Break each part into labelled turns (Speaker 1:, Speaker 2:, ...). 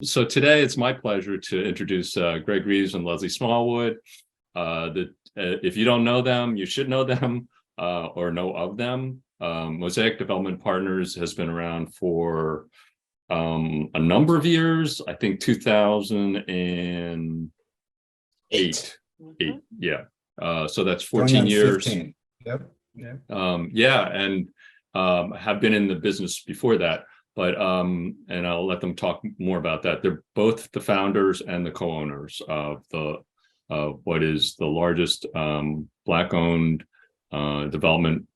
Speaker 1: So today it's my pleasure to introduce Greg Reaves and Leslie Smallwood. If you don't know them, you should know them or know of them. Mosaic Development Partners has been around for a number of years. I think 2008. Yeah. So that's 14 years.
Speaker 2: 15. Yep.
Speaker 1: And have been in the business before that. But and I'll let them talk more about that. They're both the founders and the co-owners of what is the largest Black-owned development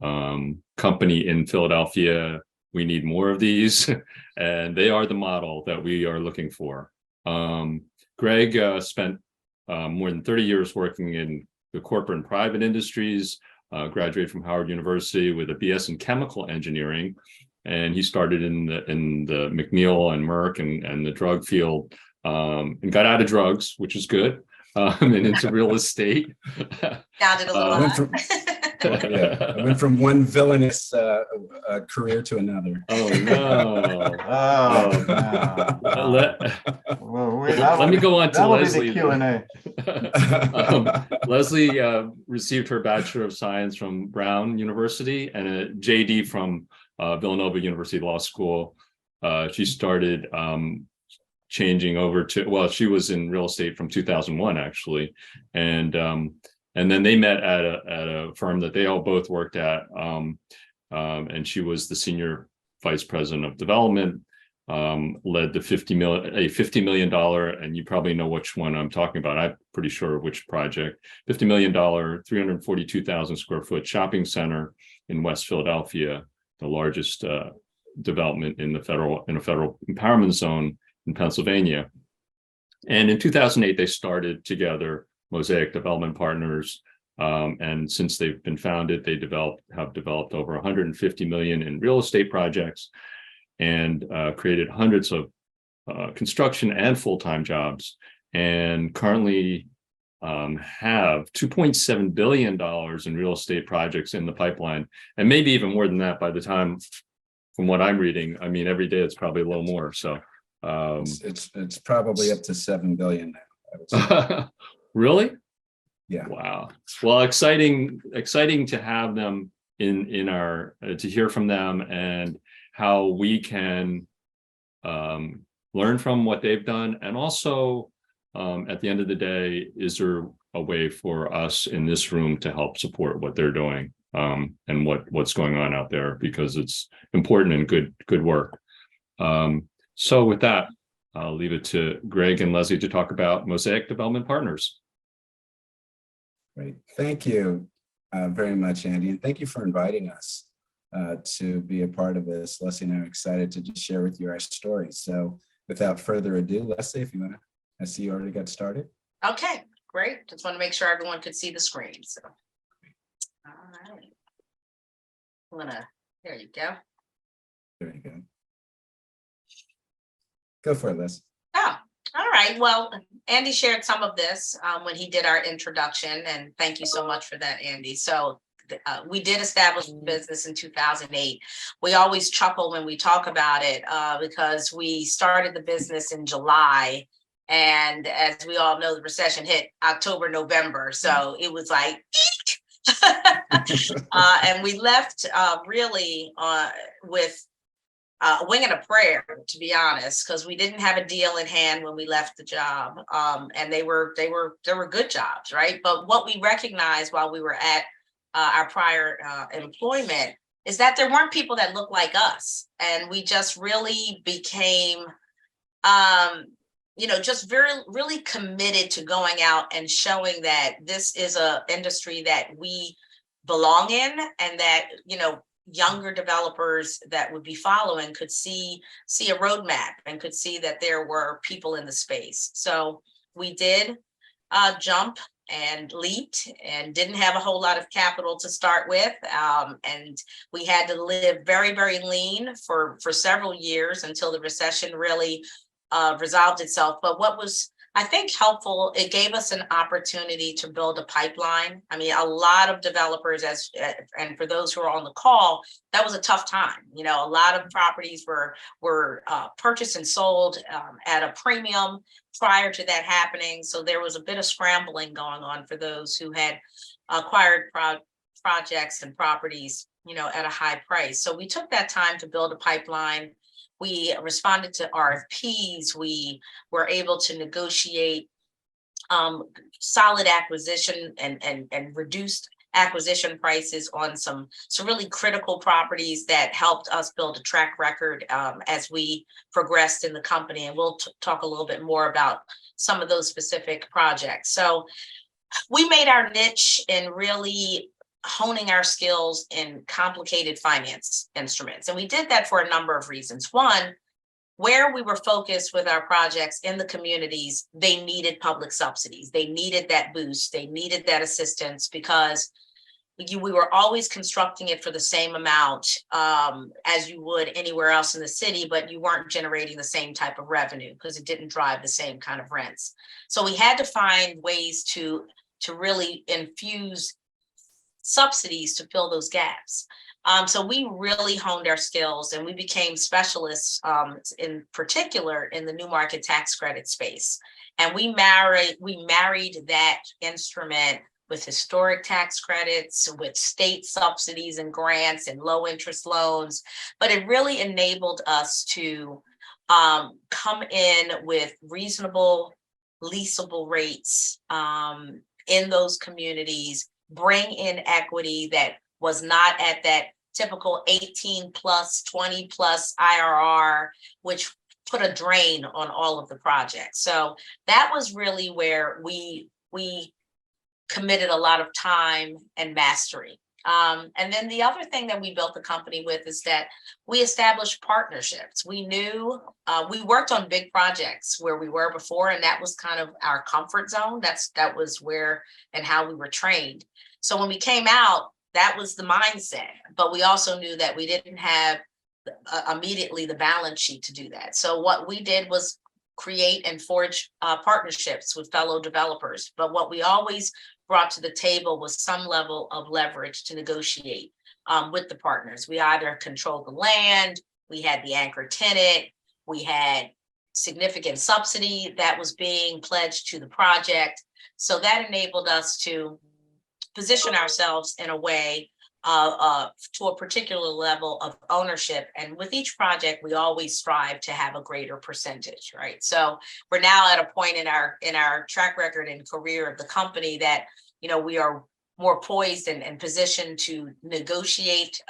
Speaker 1: company in Philadelphia. We need more of these, and they are the model that we are looking for. Greg spent more than 30 years working in the corporate and private industries. Graduated from Howard University with a BS in chemical engineering. And he started in the McNeil and Merck and the drug field, and got out of drugs, which is good, and into real estate.
Speaker 3: Sounded a little
Speaker 2: I went from one villainous career to another.
Speaker 1: Oh no!
Speaker 4: Let
Speaker 1: me go on to Leslie.
Speaker 4: Q&A.
Speaker 1: Leslie received her Bachelor of Science from Brown University and a JD from Villanova University Law School. She started changing over to, well, she was in real estate from 2001 actually, and then they met at a firm that they all both worked at, and she was the senior vice president of development. Led the $50 million, and you probably know which one I'm talking about. I'm pretty sure which project. $50 million, 342,000 square foot shopping center in West Philadelphia, the largest development in a federal empowerment zone in Pennsylvania. And in 2008, they started together Mosaic Development Partners. And since they've been founded, they have developed over 150 million in real estate projects and created hundreds of construction and full-time jobs, and currently have $2.7 billion in real estate projects in the pipeline, and maybe even more than that by the time, from what I'm reading. I mean, every day it's probably a little more. So
Speaker 2: it's probably up to 7 billion now, I would say.
Speaker 1: Really?
Speaker 2: Yeah.
Speaker 1: Wow. Well, exciting to have them in our to hear from them and how we can learn from what they've done. And also, at the end of the day, is there a way for us in this room to help support what they're doing, and what's going on out there, because it's important and good work. So with that, I'll leave it to Greg and Leslie to talk about Mosaic Development Partners.
Speaker 2: Great. Thank you very much, Andy. And thank you for inviting us to be a part of this. Leslie and I are excited to just share with you our story. So without further ado, Leslie, if you want to, I see you already got started.
Speaker 3: Okay, great. Just want to make sure everyone could see the screen. So, all right. There you go.
Speaker 2: There you go. Go for it, Liz.
Speaker 3: Oh, all right. Well, Andy shared some of this when he did our introduction, and thank you so much for that, Andy. So we did establish the business in 2008. We always chuckle when we talk about it because we started the business in July. And as we all know, the recession hit October, November. So it was like, and we left really with a wing and a prayer, to be honest, because we didn't have a deal in hand when we left the job. And they were good jobs, right? But what we recognized while we were at our prior employment is that there weren't people that looked like us. And we just really became, just really committed to going out and showing that this is an industry that we belong in, and that, younger developers that would be following could see a roadmap and could see that there were people in the space. So we did jump and leaped and didn't have a whole lot of capital to start with. And we had to live very, very lean for several years until the recession really resolved itself. But what was I think helpful, it gave us an opportunity to build a pipeline. I mean, a lot of developers, and for those who are on the call, that was a tough time. You know, a lot of properties were purchased and sold at a premium prior to that happening. So there was a bit of scrambling going on for those who had acquired projects and properties, you know, at a high price. So we took that time to build a pipeline. We responded to RFPs. We were able to negotiate solid acquisition and reduced acquisition prices on some really critical properties that helped us build a track record as we progressed in the company. And we'll talk a little bit more about some of those specific projects. So we made our niche in really honing our skills in complicated finance instruments. And we did that for a number of reasons. One, where we were focused with our projects in the communities, they needed public subsidies. They needed that boost. They needed that assistance because we were always constructing it for the same amount as you would anywhere else in the city, but you weren't generating the same type of revenue because it didn't drive the same kind of rents. So we had to find ways to really infuse subsidies to fill those gaps. So we really honed our skills and we became specialists in particular in the new market tax credit space. And we married that instrument with historic tax credits, with state subsidies and grants and low interest loans. But it really enabled us to come in with reasonable leasable rates in those communities, bring in equity that was not at that typical 18 plus, 20 plus IRR, which put a drain on all of the projects. So that was really where we committed a lot of time and mastery. And then the other thing that we built the company with is that we established partnerships. We knew we worked on big projects where we were before, and that was kind of our comfort zone. That was where and how we were trained. So when we came out, that was the mindset, but we also knew that we didn't have immediately the balance sheet to do that. So what we did was create and forge partnerships with fellow developers. But what we always brought to the table was some level of leverage to negotiate with the partners. We either controlled the land, we had the anchor tenant, we had significant subsidy that was being pledged to the project. So that enabled us to position ourselves in a way to a particular level of ownership. And with each project, we always strive to have a greater percentage, right? So we're now at a point in our track record and career of the company that, you know, we are more poised and positioned to negotiate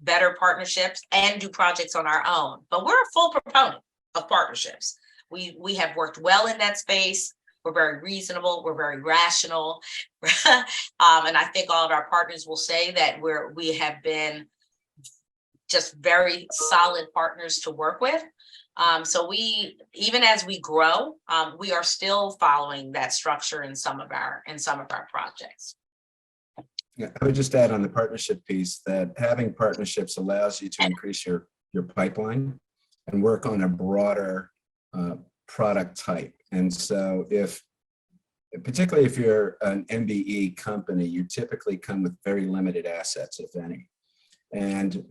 Speaker 3: better partnerships and do projects on our own. But we're a full proponent of partnerships. We have worked well in that space. We're very reasonable. We're very rational. And I think all of our partners will say that we have been just very solid partners to work with. So even as we grow, we are still following that structure in some of our projects.
Speaker 2: Yeah, I would just add on the partnership piece that having partnerships allows you to increase your pipeline and work on a broader product type. And so particularly if you're an MBE company, you typically come with very limited assets, if any. And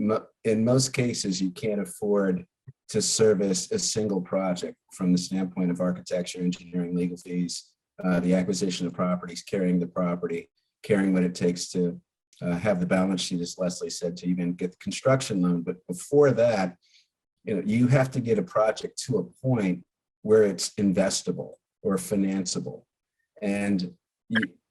Speaker 2: in most cases, you can't afford to service a single project from the standpoint of architecture, engineering, legal fees, the acquisition of properties, carrying the property, carrying what it takes to have the balance sheet, as Leslie said, to even get the construction loan. But before that, you have to get a project to a point where it's investable or financeable. And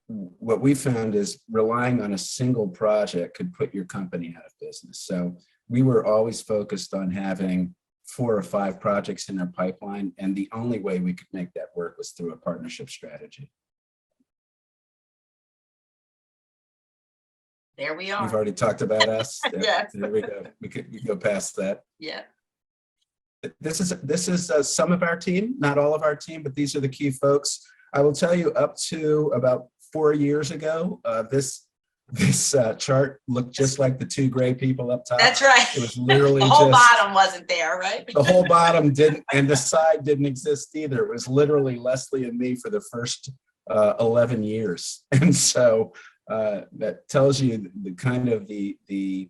Speaker 2: what we found is relying on a single project could put your company out of business. So we were always focused on having 4 or 5 projects in our pipeline, and the only way we could make that work was through a partnership strategy.
Speaker 3: There we are.
Speaker 2: We've already talked about us.
Speaker 3: Yes.
Speaker 2: There we go. We could go past that.
Speaker 3: Yeah.
Speaker 2: This is some of our team, not all of our team, but these are the key folks. I will tell you, up to about 4 years ago, this This chart looked just like the two gray people up top.
Speaker 3: That's right.
Speaker 2: It was literally
Speaker 3: The whole
Speaker 2: just,
Speaker 3: bottom wasn't there, right?
Speaker 2: the whole bottom didn't, and the side didn't exist either. It was literally Leslie and me for the first 11 years. And so that tells you the kind of the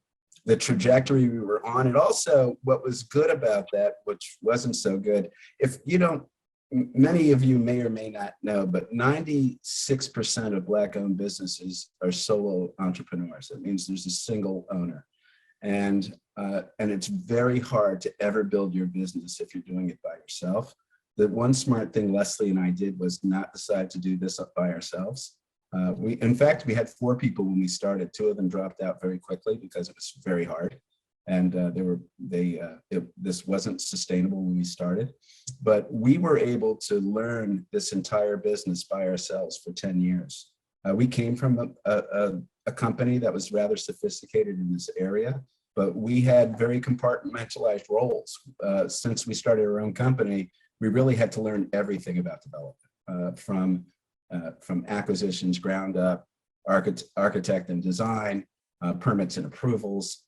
Speaker 2: trajectory we were on. And also what was good about that, which wasn't so good, if you don't, many of you may or may not know, but 96% of Black-owned businesses are solo entrepreneurs. That means there's a single owner. And it's very hard to ever build your business if you're doing it by yourself. The one smart thing Leslie and I did was not decide to do this by ourselves. In fact, we had 4 people when we started. 2 of them dropped out very quickly because it was very hard. And this wasn't sustainable when we started, but we were able to learn this entire business by ourselves for 10 years. We came from a company that was rather sophisticated in this area, but we had very compartmentalized roles. Since we started our own company, we really had to learn everything about development, from acquisitions, ground up, architect and design, permits and approvals,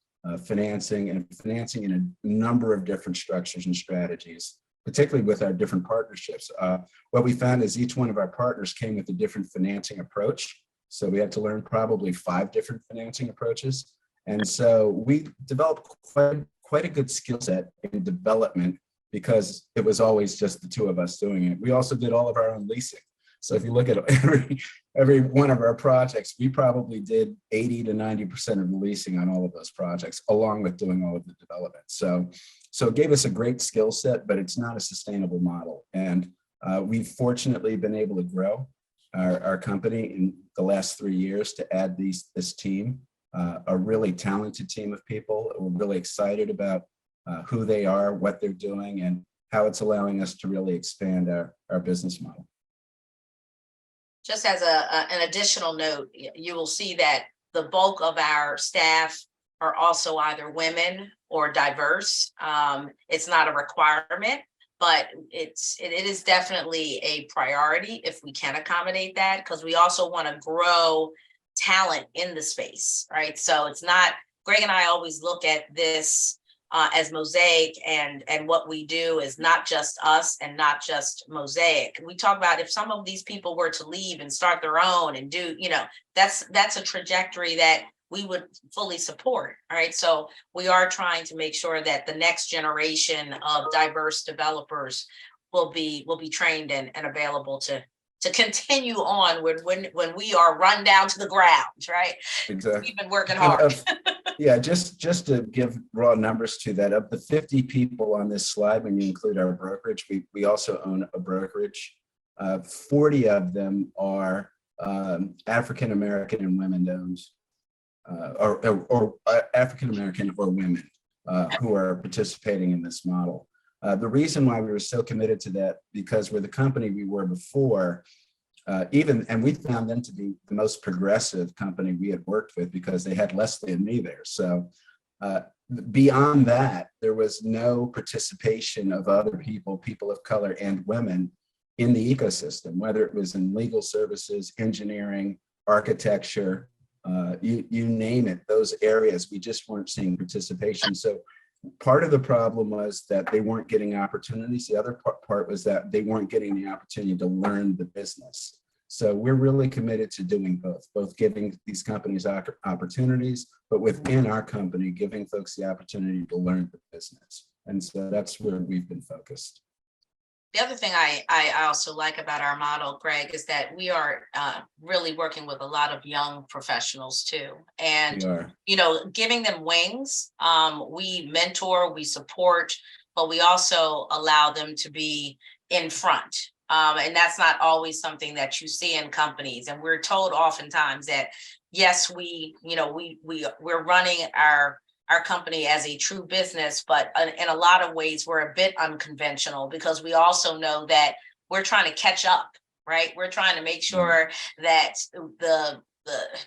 Speaker 2: financing in a number of different structures and strategies, particularly with our different partnerships. What we found is each one of our partners came with a different financing approach. So we had to learn probably 5 different financing approaches. And so we developed quite a good skill set in development because it was always just the 2 of us doing it. We also did all of our own leasing. So if you look at every one of our projects, we probably did 80 to 90% of the leasing on all of those projects, along with doing all of the development. So it gave us a great skill set, but it's not a sustainable model. And we've fortunately been able to grow our company in the last 3 years to add this team, a really talented team of people. We're really excited about who they are, what they're doing, and how it's allowing us to really expand our business model.
Speaker 3: Just as an additional note, you will see that the bulk of our staff are also either women or diverse. It's not a requirement, but it is definitely a priority if we can accommodate that, because we also want to grow talent in the space, right? So it's not, Greg and I always look at this as Mosaic, and what we do is not just us and not just Mosaic. We talk about if some of these people were to leave and start their own and do, that's a trajectory that we would fully support. All right. So we are trying to make sure that the next generation of diverse developers will be trained and available to continue on when we are run down to the ground, right?
Speaker 2: Exactly.
Speaker 3: We've been working hard.
Speaker 2: Yeah, just to give raw numbers to that, of the 50 people on this slide, when you include our brokerage, we also own a brokerage. 40 of them are African American and women-owned, or African American or women who are participating in this model. The reason why we were so committed to that, because we're the company we were before, and we found them to be the most progressive company we had worked with because they had Leslie and me there. So beyond that, there was no participation of other people of color and women in the ecosystem, whether it was in legal services, engineering, architecture, you name it, those areas, we just weren't seeing participation. So part of the problem was that they weren't getting opportunities. The other part was that they weren't getting the opportunity to learn the business. So we're really committed to doing both giving these companies opportunities, but within our company, giving folks the opportunity to learn the business. And so that's where we've been focused.
Speaker 3: The other thing I also like about our model, Greg, is that we are really working with a lot of young professionals too. And, giving them wings, we mentor, we support, but we also allow them to be in front. And that's not always something that you see in companies. And we're told oftentimes that, yes, we're running our company as a true business, but in a lot of ways, we're a bit unconventional because we also know that we're trying to catch up, right? We're trying to make sure that the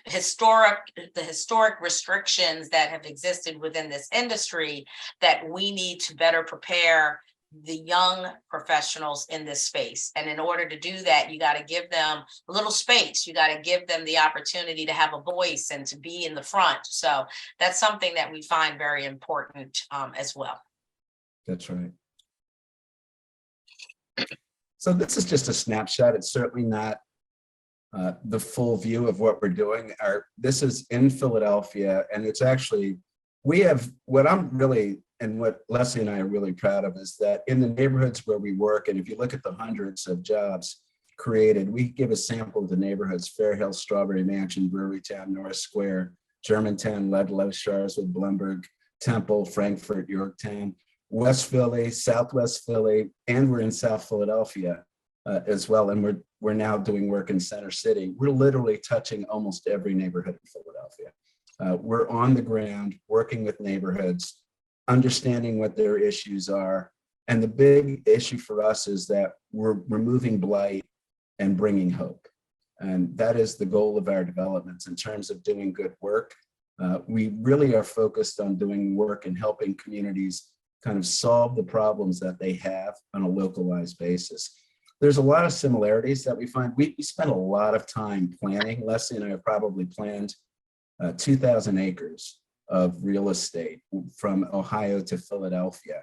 Speaker 3: historic restrictions that have existed within this industry, that we need to better prepare the young professionals in this space. And in order to do that, you got to give them a little space. You got to give them the opportunity to have a voice and to be in the front. So that's something that we find very important as well.
Speaker 2: That's right. So this is just a snapshot. It's certainly not the full view of what we're doing. This is in Philadelphia, and it's actually, we have, what I'm really, and what Leslie and I are really proud of is that in the neighborhoods where we work, and if you look at the hundreds of jobs created, we give a sample of the neighborhoods: Fair Hill, Strawberry Mansion, Brewerytown, Norris Square, Germantown, Ludlow, Sharswood, Blumberg, Temple, Frankfurt, Yorktown, West Philly, Southwest Philly, and we're in South Philadelphia as well. And we're now doing work in Center City. We're literally touching almost every neighborhood in Philadelphia. We're on the ground working with neighborhoods, understanding what their issues are. And the big issue for us is that we're removing blight and bringing hope. And that is the goal of our developments in terms of doing good work. We really are focused on doing work and helping communities kind of solve the problems that they have on a localized basis. There's a lot of similarities that we find. We spend a lot of time planning. Leslie and I have probably planned 2,000 acres of real estate from Ohio to Philadelphia.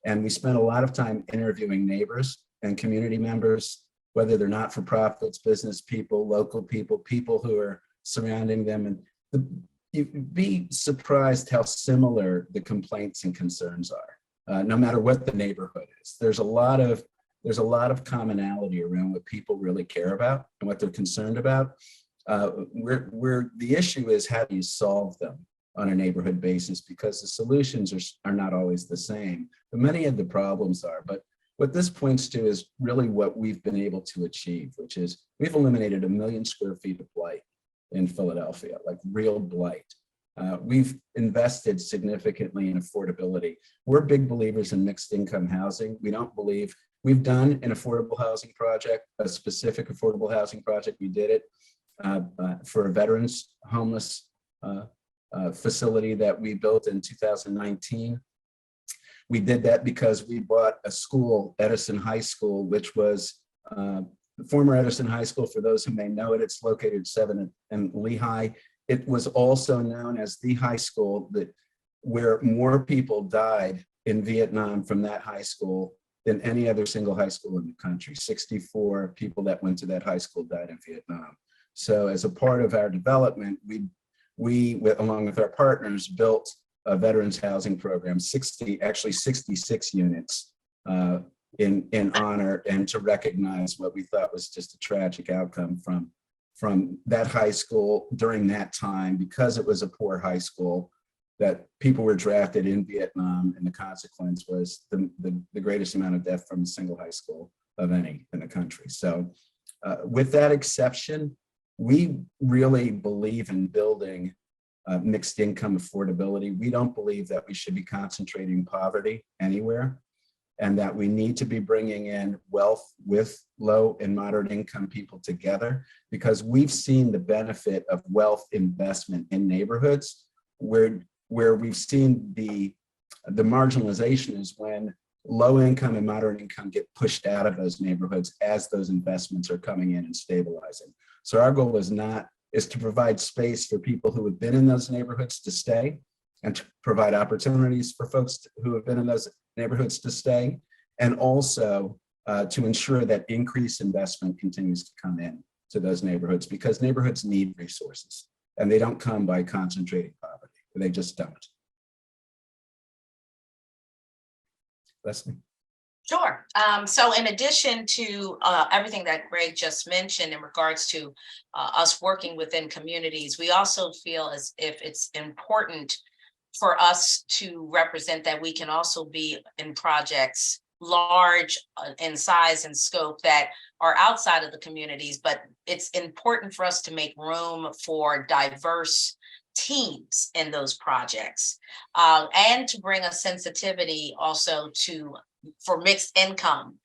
Speaker 2: And we spent a lot of time interviewing neighbors and community members, whether they're not-for-profits, business people, local people, people who are surrounding them. And you'd be surprised how similar the complaints and concerns are, no matter what the neighborhood is. There's a lot of commonality around what people really care about and what they're concerned about. The issue is, how do you solve them on a neighborhood basis? Because the solutions are not always the same, but many of the problems are. But what this points to is really what we've been able to achieve, which is we've eliminated 1 million square feet of blight in Philadelphia, like real blight. We've invested significantly in affordability. We're big believers in mixed income housing. We've done an affordable housing project, a specific affordable housing project. We did it for a veterans homeless facility that we built in 2019. We did that because we bought a school, Edison High School, which was the former Edison High School. For those who may know it, it's located 7 in Lehigh. It was also known as the high school where more people died in Vietnam from that high school than any other single high school in the country. 64 people that went to that high school died in Vietnam. So as a part of our development, we along with our partners, built a veterans housing program, 66 units in honor and to recognize what we thought was just a tragic outcome from that high school during that time, because it was a poor high school, that people were drafted in Vietnam, and the consequence was the greatest amount of death from a single high school of any in the country. So with that exception, we really believe in building mixed income affordability. We don't believe that we should be concentrating poverty anywhere, and that we need to be bringing in wealth with low and moderate income people together, because we've seen the benefit of wealth investment in neighborhoods where we've seen the marginalization is when low income and moderate income get pushed out of those neighborhoods as those investments are coming in and stabilizing. So our goal is to provide space for people who have been in those neighborhoods to stay, and to provide opportunities for folks who have been in those neighborhoods to stay, and also to ensure that increased investment continues to come in to those neighborhoods, because neighborhoods need resources, and they don't come by concentrating poverty. They just don't. Leslie?
Speaker 3: Sure. So in addition to everything that Greg just mentioned in regards to us working within communities, we also feel as if it's important for us to represent that we can also be in projects large in size and scope that are outside of the communities, but it's important for us to make room for diverse teams in those projects, and to bring a sensitivity also for mixed income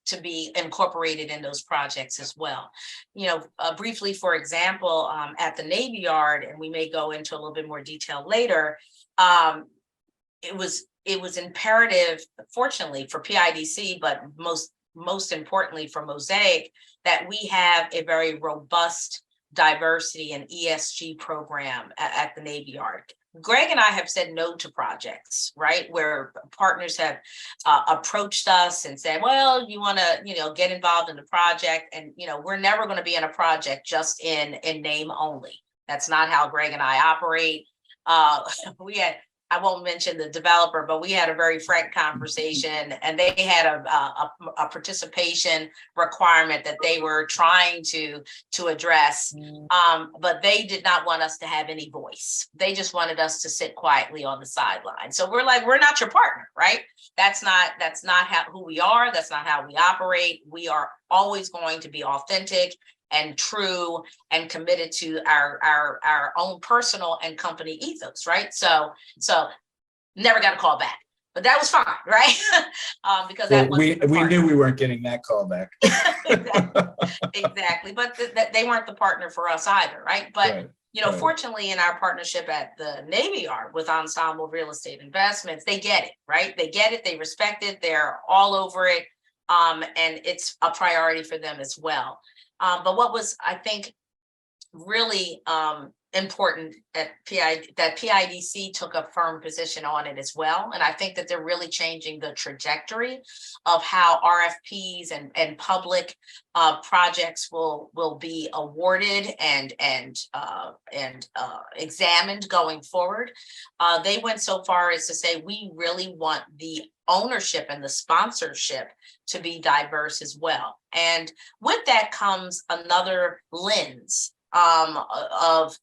Speaker 3: to be incorporated in those projects as well. Briefly, for example, at the Navy Yard, and we may go into a little bit more detail later, it was imperative, fortunately for PIDC, but most importantly for Mosaic, that we have a very robust diversity and ESG program at the Navy Yard. Greg and I have said no to projects, right? Where partners have approached us and said, well, you want to, get involved in the project. And, we're never going to be in a project just in name only. That's not how Greg and I operate. I won't mention the developer, but we had a very frank conversation, and they had a participation requirement that they were trying to address. But they did not want us to have any voice. They just wanted us to sit quietly on the sideline. So we're like, we're not your partner, right? That's not who we are. That's not how we operate. We are always going to be authentic and true and committed to our own personal and company ethos, right? So never got a call back, but that was fine, right? Because
Speaker 2: we knew we weren't getting that call back.
Speaker 3: Exactly. But they weren't the partner for us either, right? But right. Fortunately, in our partnership at the Navy Yard with Ensemble Real Estate Investments, they get it, right? They get it, they respect it, they're all over it, and it's a priority for them as well. But what was, I think, really important that PIDC took a firm position on it as well. And I think that they're really changing the trajectory of how RFPs and public projects will be awarded and examined going forward. They went so far as to say, we really want the ownership and the sponsorship to be diverse as well. And with that comes another lens of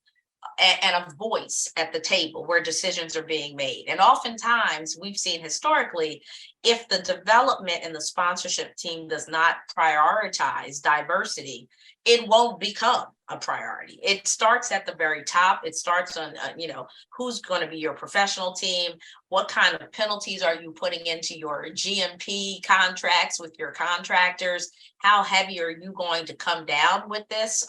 Speaker 3: a voice at the table where decisions are being made. And oftentimes we've seen historically, if the development and the sponsorship team does not prioritize diversity, it won't become a priority. It starts at the very top. It starts on, who's going to be your professional team? What kind of penalties are you putting into your GMP contracts with your contractors? How heavy are you going to come down with this?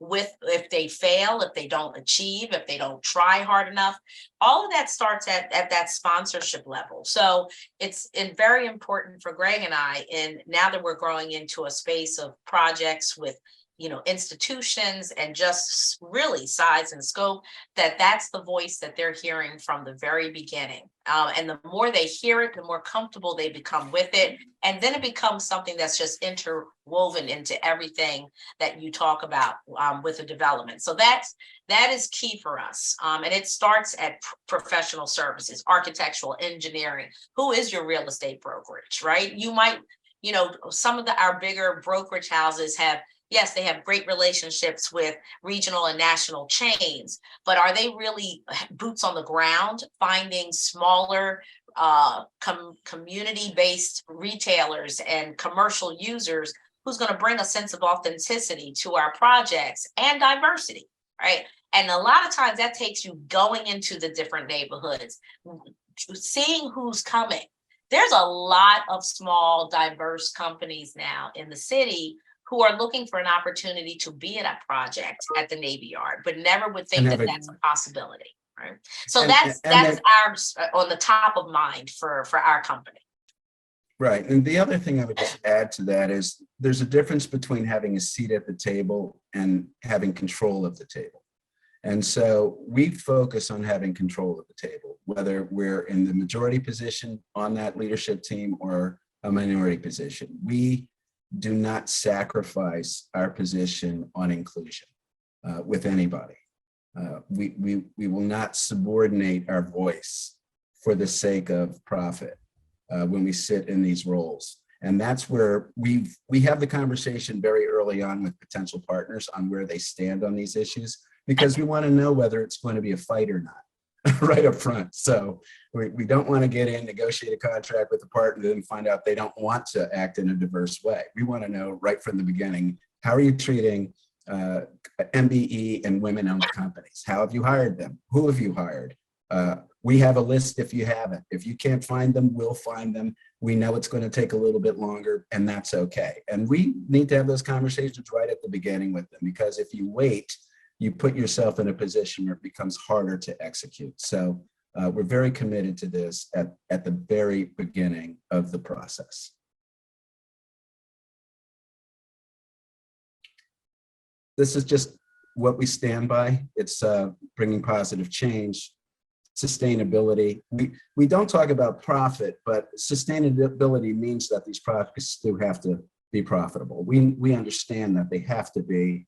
Speaker 3: If they fail, if they don't achieve, if they don't try hard enough, all of that starts at that sponsorship level. So it's very important for Greg and I, and now that we're growing into a space of projects with institutions and just really size and scope, that's the voice that they're hearing from the very beginning. And the more they hear it, the more comfortable they become with it. And then it becomes something that's just interwoven into everything that you talk about with the development. So that is key for us. And it starts at professional services, architectural, engineering. Who is your real estate brokerage, right? You might, some of our bigger brokerage houses have, yes, they have great relationships with regional and national chains, but are they really boots on the ground, finding smaller community-based retailers and commercial users who's going to bring a sense of authenticity to our projects and diversity, right? And a lot of times that takes you going into the different neighborhoods, seeing who's coming. There's a lot of small, diverse companies now in the city who are looking for an opportunity to be at a project at the Navy Yard, but never would think that that's a possibility, right? So that's ours on the top of mind for our company.
Speaker 2: Right. And the other thing I would just add to that is there's a difference between having a seat at the table and having control of the table. And so we focus on having control of the table, whether we're in the majority position on that leadership team or a minority position. We do not sacrifice our position on inclusion with anybody. We will not subordinate our voice for the sake of profit when we sit in these roles. And that's where we have the conversation very early on with potential partners on where they stand on these issues, because we want to know whether it's going to be a fight or not right up front. So we don't want to get in, negotiate a contract with a partner and find out they don't want to act in a diverse way. We want to know right from the beginning, how are you treating MBE and women-owned companies? How have you hired them? Who have you hired? We have a list if you haven't. If you can't find them, we'll find them. We know it's going to take a little bit longer, and that's okay. And we need to have those conversations right at the beginning with them, because if you wait, you put yourself in a position where it becomes harder to execute. So we're very committed to this at the very beginning of the process. This is just what we stand by. It's bringing positive change, sustainability. We don't talk about profit, but sustainability means that these projects do have to be profitable. We understand that they have to be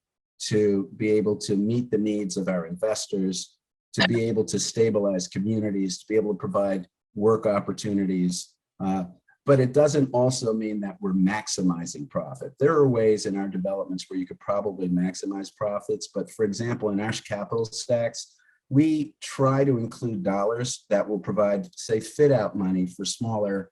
Speaker 2: able to meet the needs of our investors, to be able to stabilize communities, to be able to provide work opportunities. But it doesn't also mean that we're maximizing profit. There are ways in our developments where you could probably maximize profits. But for example, in our capital stacks, we try to include dollars that will provide, say, fit out money for smaller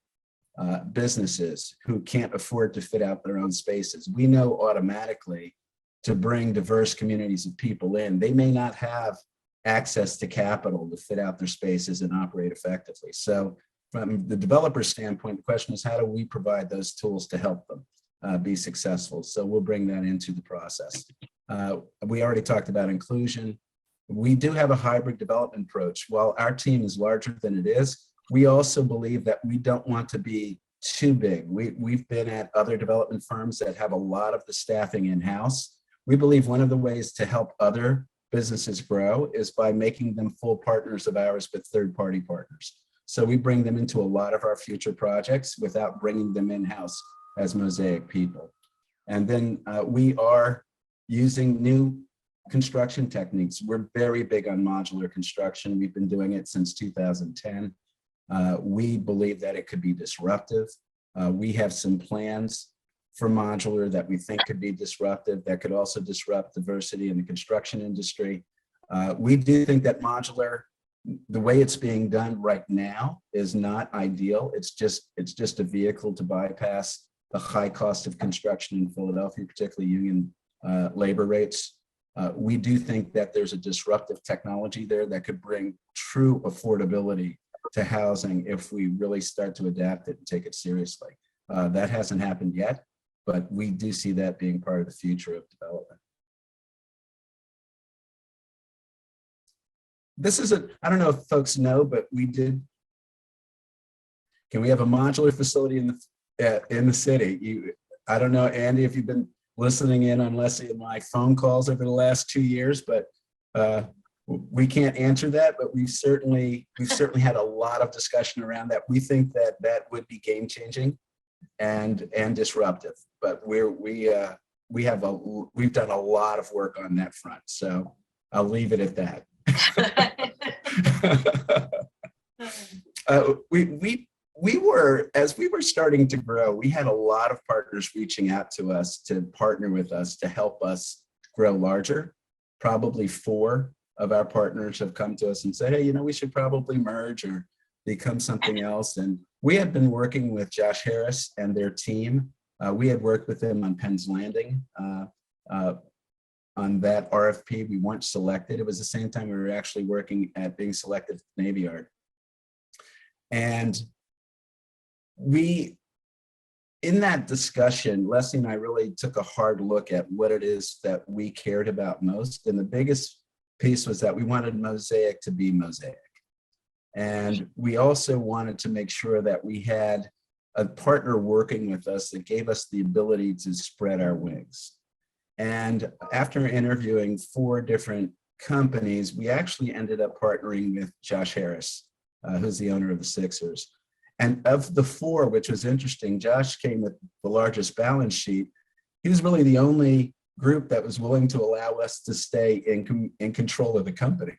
Speaker 2: businesses who can't afford to fit out their own spaces. We know automatically to bring diverse communities of people in, they may not have access to capital to fit out their spaces and operate effectively. So from the developer standpoint, the question is, how do we provide those tools to help them be successful? So we'll bring that into the process. We already talked about inclusion. We do have a hybrid development approach. While our team is larger than it is, we also believe that we don't want to be too big. We've been at other development firms that have a lot of the staffing in-house. We believe one of the ways to help other businesses grow is by making them full partners of ours with third-party partners. So we bring them into a lot of our future projects without bringing them in-house as Mosaic people. And then we are using new construction techniques. We're very big on modular construction. We've been doing it since 2010. We believe that it could be disruptive. We have some plans for modular that we think could be disruptive, that could also disrupt diversity in the construction industry. We do think that modular, the way it's being done right now, is not ideal. It's just a vehicle to bypass the high cost of construction in Philadelphia, particularly union labor rates. We do think that there's a disruptive technology there that could bring true affordability to housing if we really start to adapt it and take it seriously. That hasn't happened yet, but we do see that being part of the future of development. This is I don't know if folks know, but can we have a modular facility in the city? I don't know, Andy, if you've been listening in on Leslie and my phone calls over the last 2 years, but we can't answer that, but we've certainly had a lot of discussion around that. We think that would be game changing and disruptive, but we've done a lot of work on that front. So I'll leave it at that. As we were starting to grow, we had a lot of partners reaching out to us to partner with us to help us grow larger. Probably 4 of our partners have come to us and said, hey, we should probably merge or become something else. And we had been working with Josh Harris and their team. We had worked with them on Penn's Landing. On that RFP, we weren't selected. It was the same time we were actually working at being selected at the Navy Yard. And in that discussion, Leslie and I really took a hard look at what it is that we cared about most. And the biggest piece was that we wanted Mosaic to be Mosaic. And we also wanted to make sure that we had a partner working with us that gave us the ability to spread our wings. And after interviewing 4 different companies, we actually ended up partnering with Josh Harris, who's the owner of the Sixers. And of the 4, which was interesting, Josh came with the largest balance sheet. He was really the only group that was willing to allow us to stay in control of the company.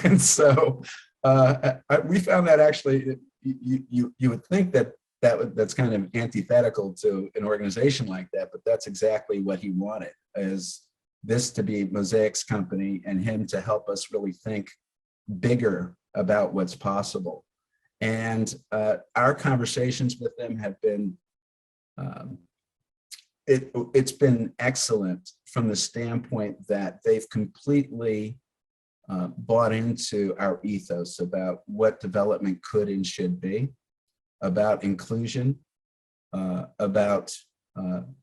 Speaker 2: And so we found that actually, you would think that's kind of antithetical to an organization like that, but that's exactly what he wanted, is this to be Mosaic's company and him to help us really think bigger about what's possible. And our conversations with them have been, it's been excellent from the standpoint that they've completely bought into our ethos about what development could and should be, about inclusion, about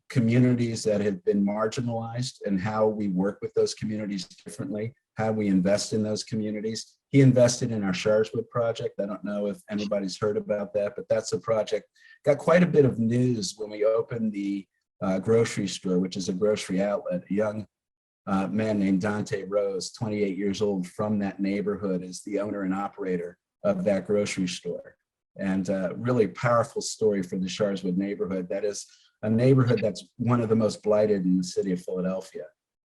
Speaker 2: communities that have been marginalized and how we work with those communities differently, how we invest in those communities. He invested in our Sharswood project. I don't know if anybody's heard about that, but that's a project, got quite a bit of news when we opened the grocery store, which is a grocery outlet. A young man named Dante Rose, 28 years old, from that neighborhood, is the owner and operator of that grocery store. And really powerful story for the Sharswood neighborhood. That is a neighborhood that's one of the most blighted in the city of Philadelphia.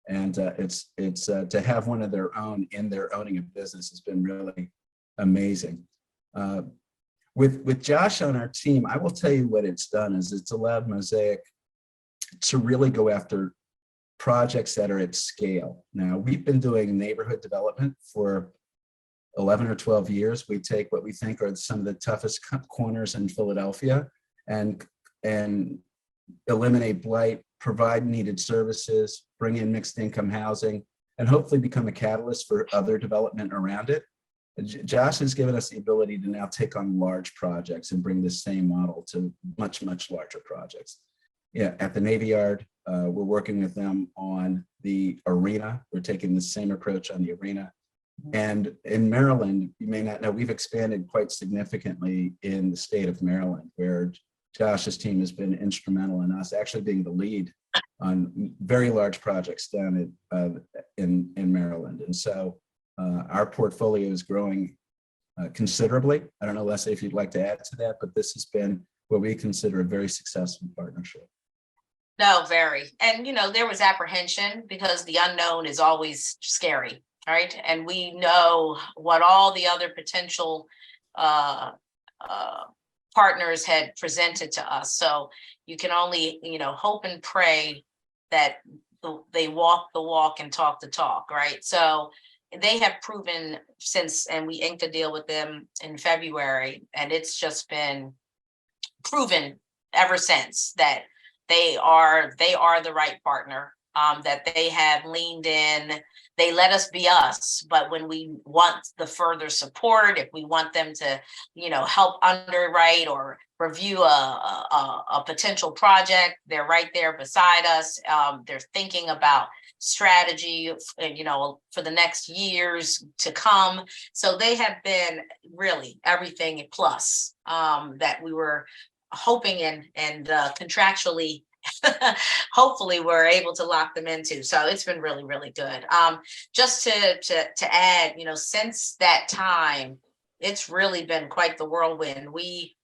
Speaker 2: And it's to have one of their own in their owning a business has been really amazing. With Josh on our team, I will tell you what it's done is it's allowed Mosaic to really go after projects that are at scale. Now, we've been doing neighborhood development for 11 or 12 years. We take what we think are some of the toughest corners in Philadelphia and eliminate blight, provide needed services, bring in mixed income housing, and hopefully become a catalyst for other development around it. Josh has given us the ability to now take on large projects and bring the same model to much, much larger projects. Yeah, at the Navy Yard, we're working with them on the arena. We're taking the same approach on the arena. And in Maryland, you may not know, we've expanded quite significantly in the state of Maryland, where Josh's team has been instrumental in us actually being the lead on very large projects down in Maryland. And so our portfolio is growing considerably. I don't know, Leslie, if you'd like to add to that, but this has been what we consider a very successful partnership.
Speaker 3: No, very. And, there was apprehension because the unknown is always scary, right? And we know what all the other potential partners had presented to us. So you can only, hope and pray that they walk the walk and talk the talk, right? So they have proven since, and we inked a deal with them in February, and it's just been proven ever since that they are the right partner, that they have leaned in. They let us be us, but when we want the further support, if we want them to, help underwrite or review a potential project, they're right there beside us. They're thinking about strategy, for the next years to come. So they have been really everything plus that we were hoping and contractually hopefully we're able to lock them into. So it's been really, really good. Just to add, since that time, it's really been quite the whirlwind. We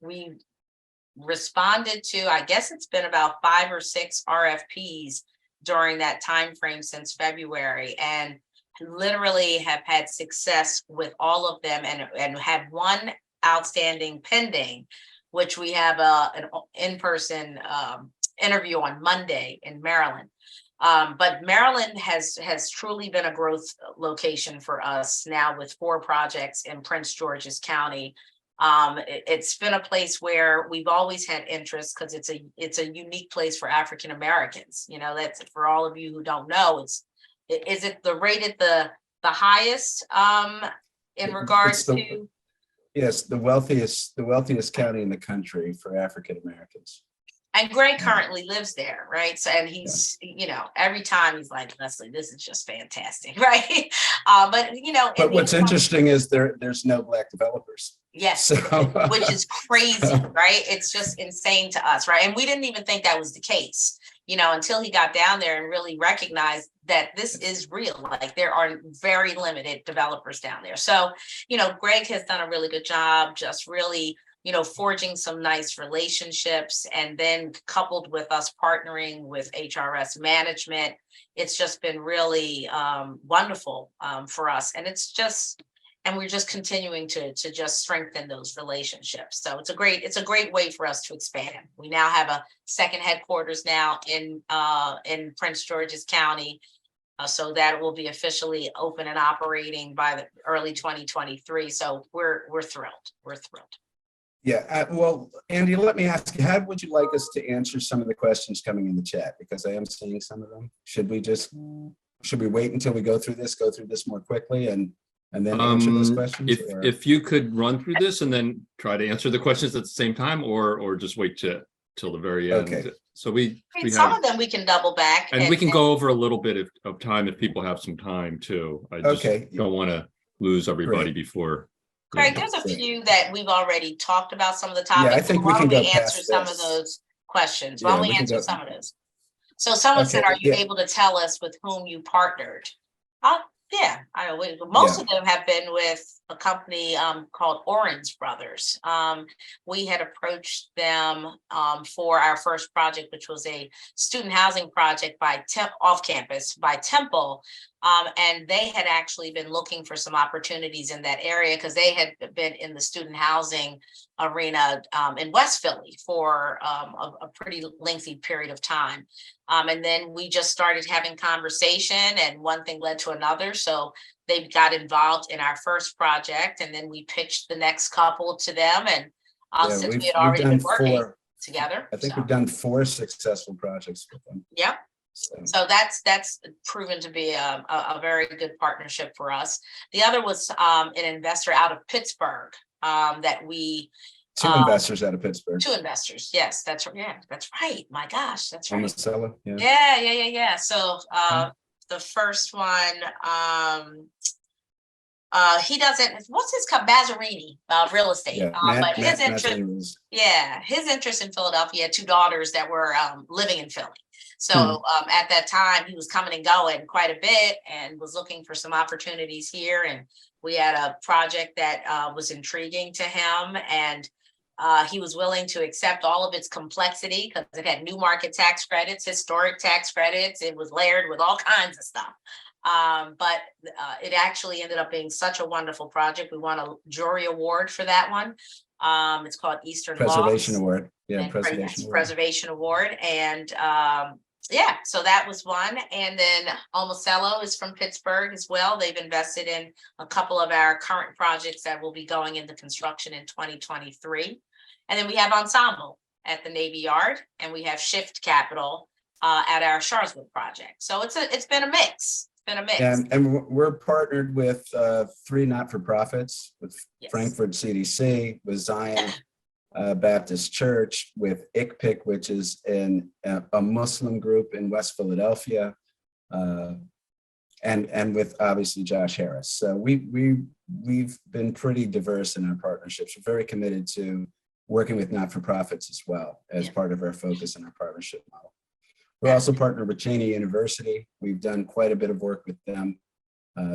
Speaker 3: responded to, I guess it's been about 5 or 6 RFPs during that time frame since February, and literally have had success with all of them, and have one outstanding pending, which we have an in-person interview on Monday in Maryland. But Maryland has truly been a growth location for us now with 4 projects in Prince George's County. It's been a place where we've always had interest because it's a unique place for African Americans. That's for all of you who don't know. Is it rated the highest in regards to?
Speaker 2: Yes, the wealthiest county in the country for African Americans.
Speaker 3: And Greg currently lives there, right? So, and he's, every time he's like, Leslie, this is just fantastic, right? But
Speaker 2: what's interesting is there's no Black developers.
Speaker 3: Yes,
Speaker 2: So,
Speaker 3: which is crazy, right? It's just insane to us, right? And we didn't even think that was the case, until he got down there and really recognized that this is real. Like there are very limited developers down there. So, Greg has done a really good job, just really forging some nice relationships, and then coupled with us partnering with HRS management, it's just been really wonderful for us. And we're just continuing to just strengthen those relationships. So it's a great way for us to expand. We now have a second headquarters now in Prince George's County. So that will be officially open and operating by the early 2023. So we're thrilled. We're thrilled.
Speaker 2: Yeah, well, Andy, let me ask you, how would you like us to answer some of the questions coming in the chat? Because I am seeing some of them. Should we wait until we go through this more quickly and then answer those questions?
Speaker 1: If you could run through this and then try to answer the questions at the same time, or just wait till the very end.
Speaker 2: Okay.
Speaker 1: So we
Speaker 3: some of them we can double back.
Speaker 1: And we can go over a little bit of time if people have some time too. I just don't want to lose everybody
Speaker 2: Great.
Speaker 1: before.
Speaker 3: Craig, there's a few that we've already talked about some of the topics.
Speaker 2: Yeah, I think
Speaker 3: Why
Speaker 2: we can
Speaker 3: don't
Speaker 2: go
Speaker 3: answer
Speaker 2: past
Speaker 3: some of
Speaker 2: this.
Speaker 3: those questions. Why
Speaker 2: Yeah,
Speaker 3: don't we
Speaker 2: we can
Speaker 3: answer
Speaker 2: go-
Speaker 3: some of those? So someone said,
Speaker 2: Okay,
Speaker 3: are you
Speaker 2: yeah.
Speaker 3: able to tell us with whom you partnered? Yeah, most of them have been with a company called Orange Brothers. We had approached them for our first project, which was a student housing project by off campus by Temple. And they had actually been looking for some opportunities in that area because they had been in the student housing arena in West Philly for a pretty lengthy period of time. And then we just started having conversation and one thing led to another. So they got involved in our first project and then we pitched the next couple to them. And since we had already been working together.
Speaker 2: I think we've done 4 successful projects with them.
Speaker 3: Yep. So that's proven to be a very good partnership for us. The other was an investor out of Pittsburgh that we
Speaker 2: 2 investors out of Pittsburgh.
Speaker 3: 2 investors. Yes, that's right. My gosh, that's right.
Speaker 2: Monticello,
Speaker 3: Yeah. So the first one, he doesn't. What's his Bazzarini real estate?
Speaker 2: Yeah,
Speaker 3: but his interest,
Speaker 2: Mazzarini.
Speaker 3: his interest in Philadelphia. He had 2 daughters that were living in Philly. So at that time, he was coming and going quite a bit and was looking for some opportunities here. And we had a project that was intriguing to him, and he was willing to accept all of its complexity because it had new market tax credits, historic tax credits. It was layered with all kinds of stuff. But it actually ended up being such a wonderful project. We won a jury award for that one. It's called Eastern
Speaker 2: Preservation
Speaker 3: Lofts.
Speaker 2: Award. Yeah,
Speaker 3: And
Speaker 2: Preservation Award.
Speaker 3: Preservation Award. And so that was one. And then Almocello is from Pittsburgh as well. They've invested in a couple of our current projects that will be going into construction in 2023. And then we have Ensemble at the Navy Yard, and we have Shift Capital at our Sharswood project. So it's been a mix.
Speaker 2: And we're partnered with 3 not-for-profits, with
Speaker 3: Yes.
Speaker 2: Frankfurt CDC, with Zion Baptist Church, with ICPIC, which is a Muslim group in West Philadelphia, and with obviously Josh Harris. So we've been pretty diverse in our partnerships. We're very committed to working with not-for-profits as well as part of our focus in our partnership model. We're also partnered with Cheney University. We've done quite a bit of work with them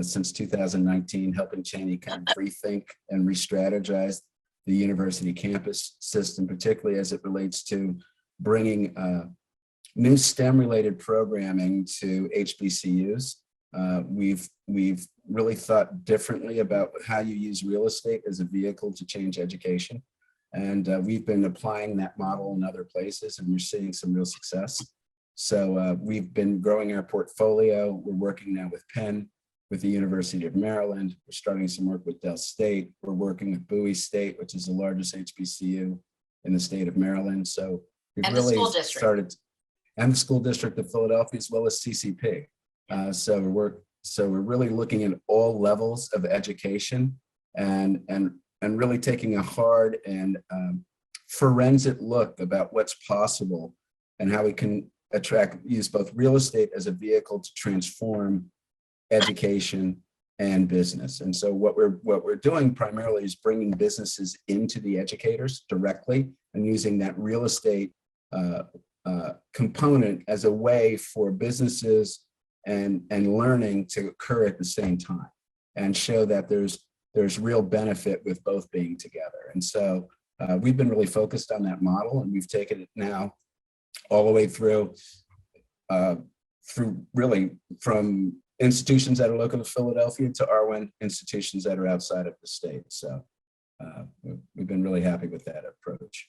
Speaker 2: since 2019, helping Cheney kind of rethink and re-strategize the university campus system, particularly as it relates to bringing new STEM-related programming to HBCUs. We've really thought differently about how you use real estate as a vehicle to change education. And we've been applying that model in other places, and we're seeing some real success. So we've been growing our portfolio. We're working now with Penn, with the University of Maryland. We're starting some work with Dell State. We're working with Bowie State, which is the largest HBCU in the state of Maryland. So we've really started, and the school district of Philadelphia, as well as CCP. So we're really looking at all levels of education and really taking a hard and forensic look about what's possible and how we can use both real estate as a vehicle to transform education and business. And so what we're doing primarily is bringing businesses into the educators directly and using that real estate component as a way for businesses and learning to occur at the same time, and show that there's real benefit with both being together. And so we've been really focused on that model, and we've taken it now all the way through really from institutions that are local to Philadelphia to RWIN institutions that are outside of the state. So we've been really happy with that approach.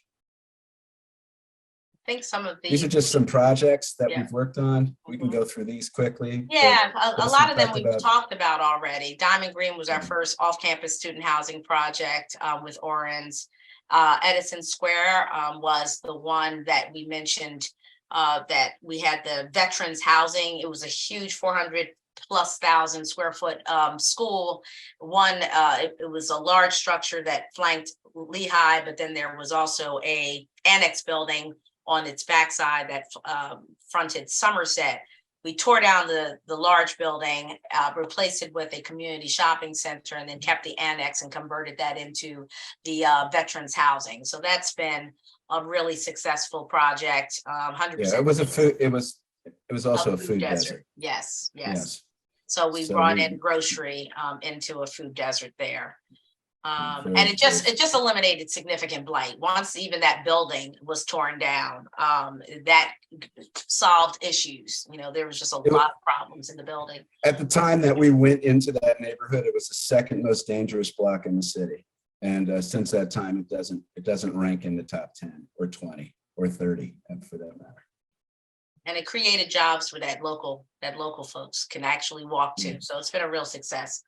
Speaker 3: I think some of
Speaker 2: these are just some projects that we've worked on. We can go through these quickly.
Speaker 3: Yeah, a lot of them we've talked about already. Diamond Green was our first off-campus student housing project with Orange. Edison Square was the one that we mentioned that we had the veterans housing. It was a huge 400,000+ square foot school. It was a large structure that flanked Lehigh, but then there was also a annex building on its backside that fronted Somerset. we tore down the large building, replaced it with a community shopping center, and then kept the annex and converted that into the veterans housing. So that's been a really successful project. 100%.
Speaker 2: Yeah, it was a food. It was also a food desert.
Speaker 3: Yes.
Speaker 2: Yes.
Speaker 3: So we
Speaker 2: So
Speaker 3: brought
Speaker 2: we-
Speaker 3: in grocery into a food desert there.
Speaker 2: Very
Speaker 3: And it just
Speaker 2: cool.
Speaker 3: eliminated significant blight. Once even that building was torn down, that solved issues. You know, there was just a lot of problems in the building.
Speaker 2: At the time that we went into that neighborhood, it was the second most dangerous block in the city. And since that time, it doesn't rank in the top 10 or 20 or 30 for that matter.
Speaker 3: And it created jobs for that local folks can actually walk to. So it's been a real success.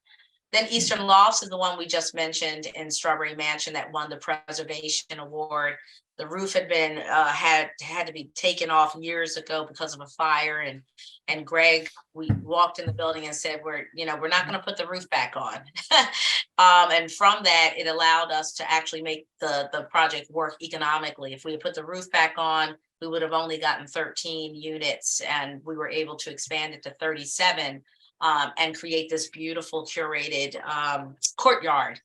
Speaker 3: Then Eastern Lofts is the one we just mentioned in Strawberry Mansion that won the Preservation Award. The roof had been had to be taken off years ago because of a fire. And Greg, we walked in the building and said, we're not going to put the roof back on. And from that, it allowed us to actually make the project work economically. If we had put the roof back on, we would have only gotten 13 units, and we were able to expand it to 37. And create this beautiful curated courtyard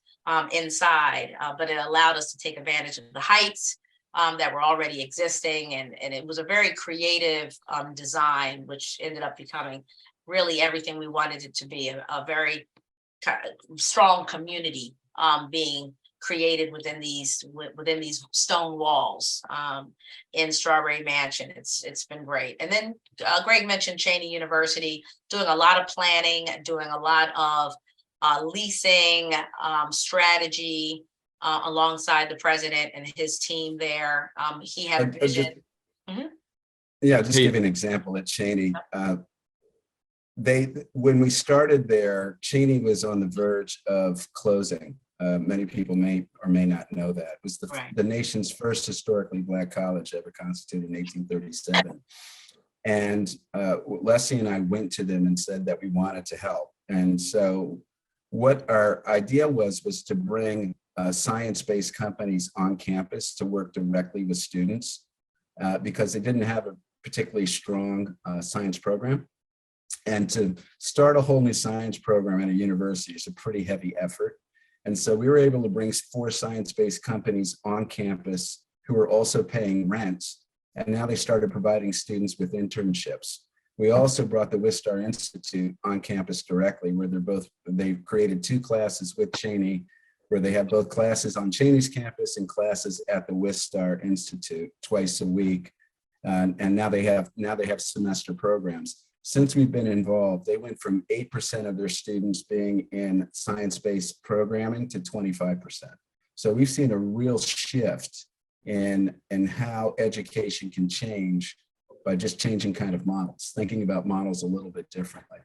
Speaker 3: inside, but it allowed us to take advantage of the heights that were already existing, and it was a very creative design, which ended up becoming really everything we wanted it to be, a very strong community being created within these stone walls in Strawberry Mansion. It's been great. And then Greg mentioned Cheney University, doing a lot of planning, doing a lot of leasing strategy alongside the president and his team there. He had a vision.
Speaker 2: Yeah, just give you an example at Cheney. When we started there, Cheney was on the verge of closing. Many people may or may not know that. It was the nation's first historically Black college ever constituted in 1837. And Leslie and I went to them and said that we wanted to help. And so what our idea was to bring science-based companies on campus to work directly with students because they didn't have a particularly strong science program. And to start a whole new science program at a university is a pretty heavy effort. And so we were able to bring 4 science-based companies on campus who were also paying rent. And now they started providing students with internships. We also brought the Wistar Institute on campus directly, where they've created 2 classes with Cheney, where they have both classes on Cheney's campus and classes at the Wistar Institute twice a week. And now they have semester programs. Since we've been involved, they went from 8% of their students being in science-based programming to 25%. So we've seen a real shift in how education can change by just changing kind of models, thinking about models a little bit differently.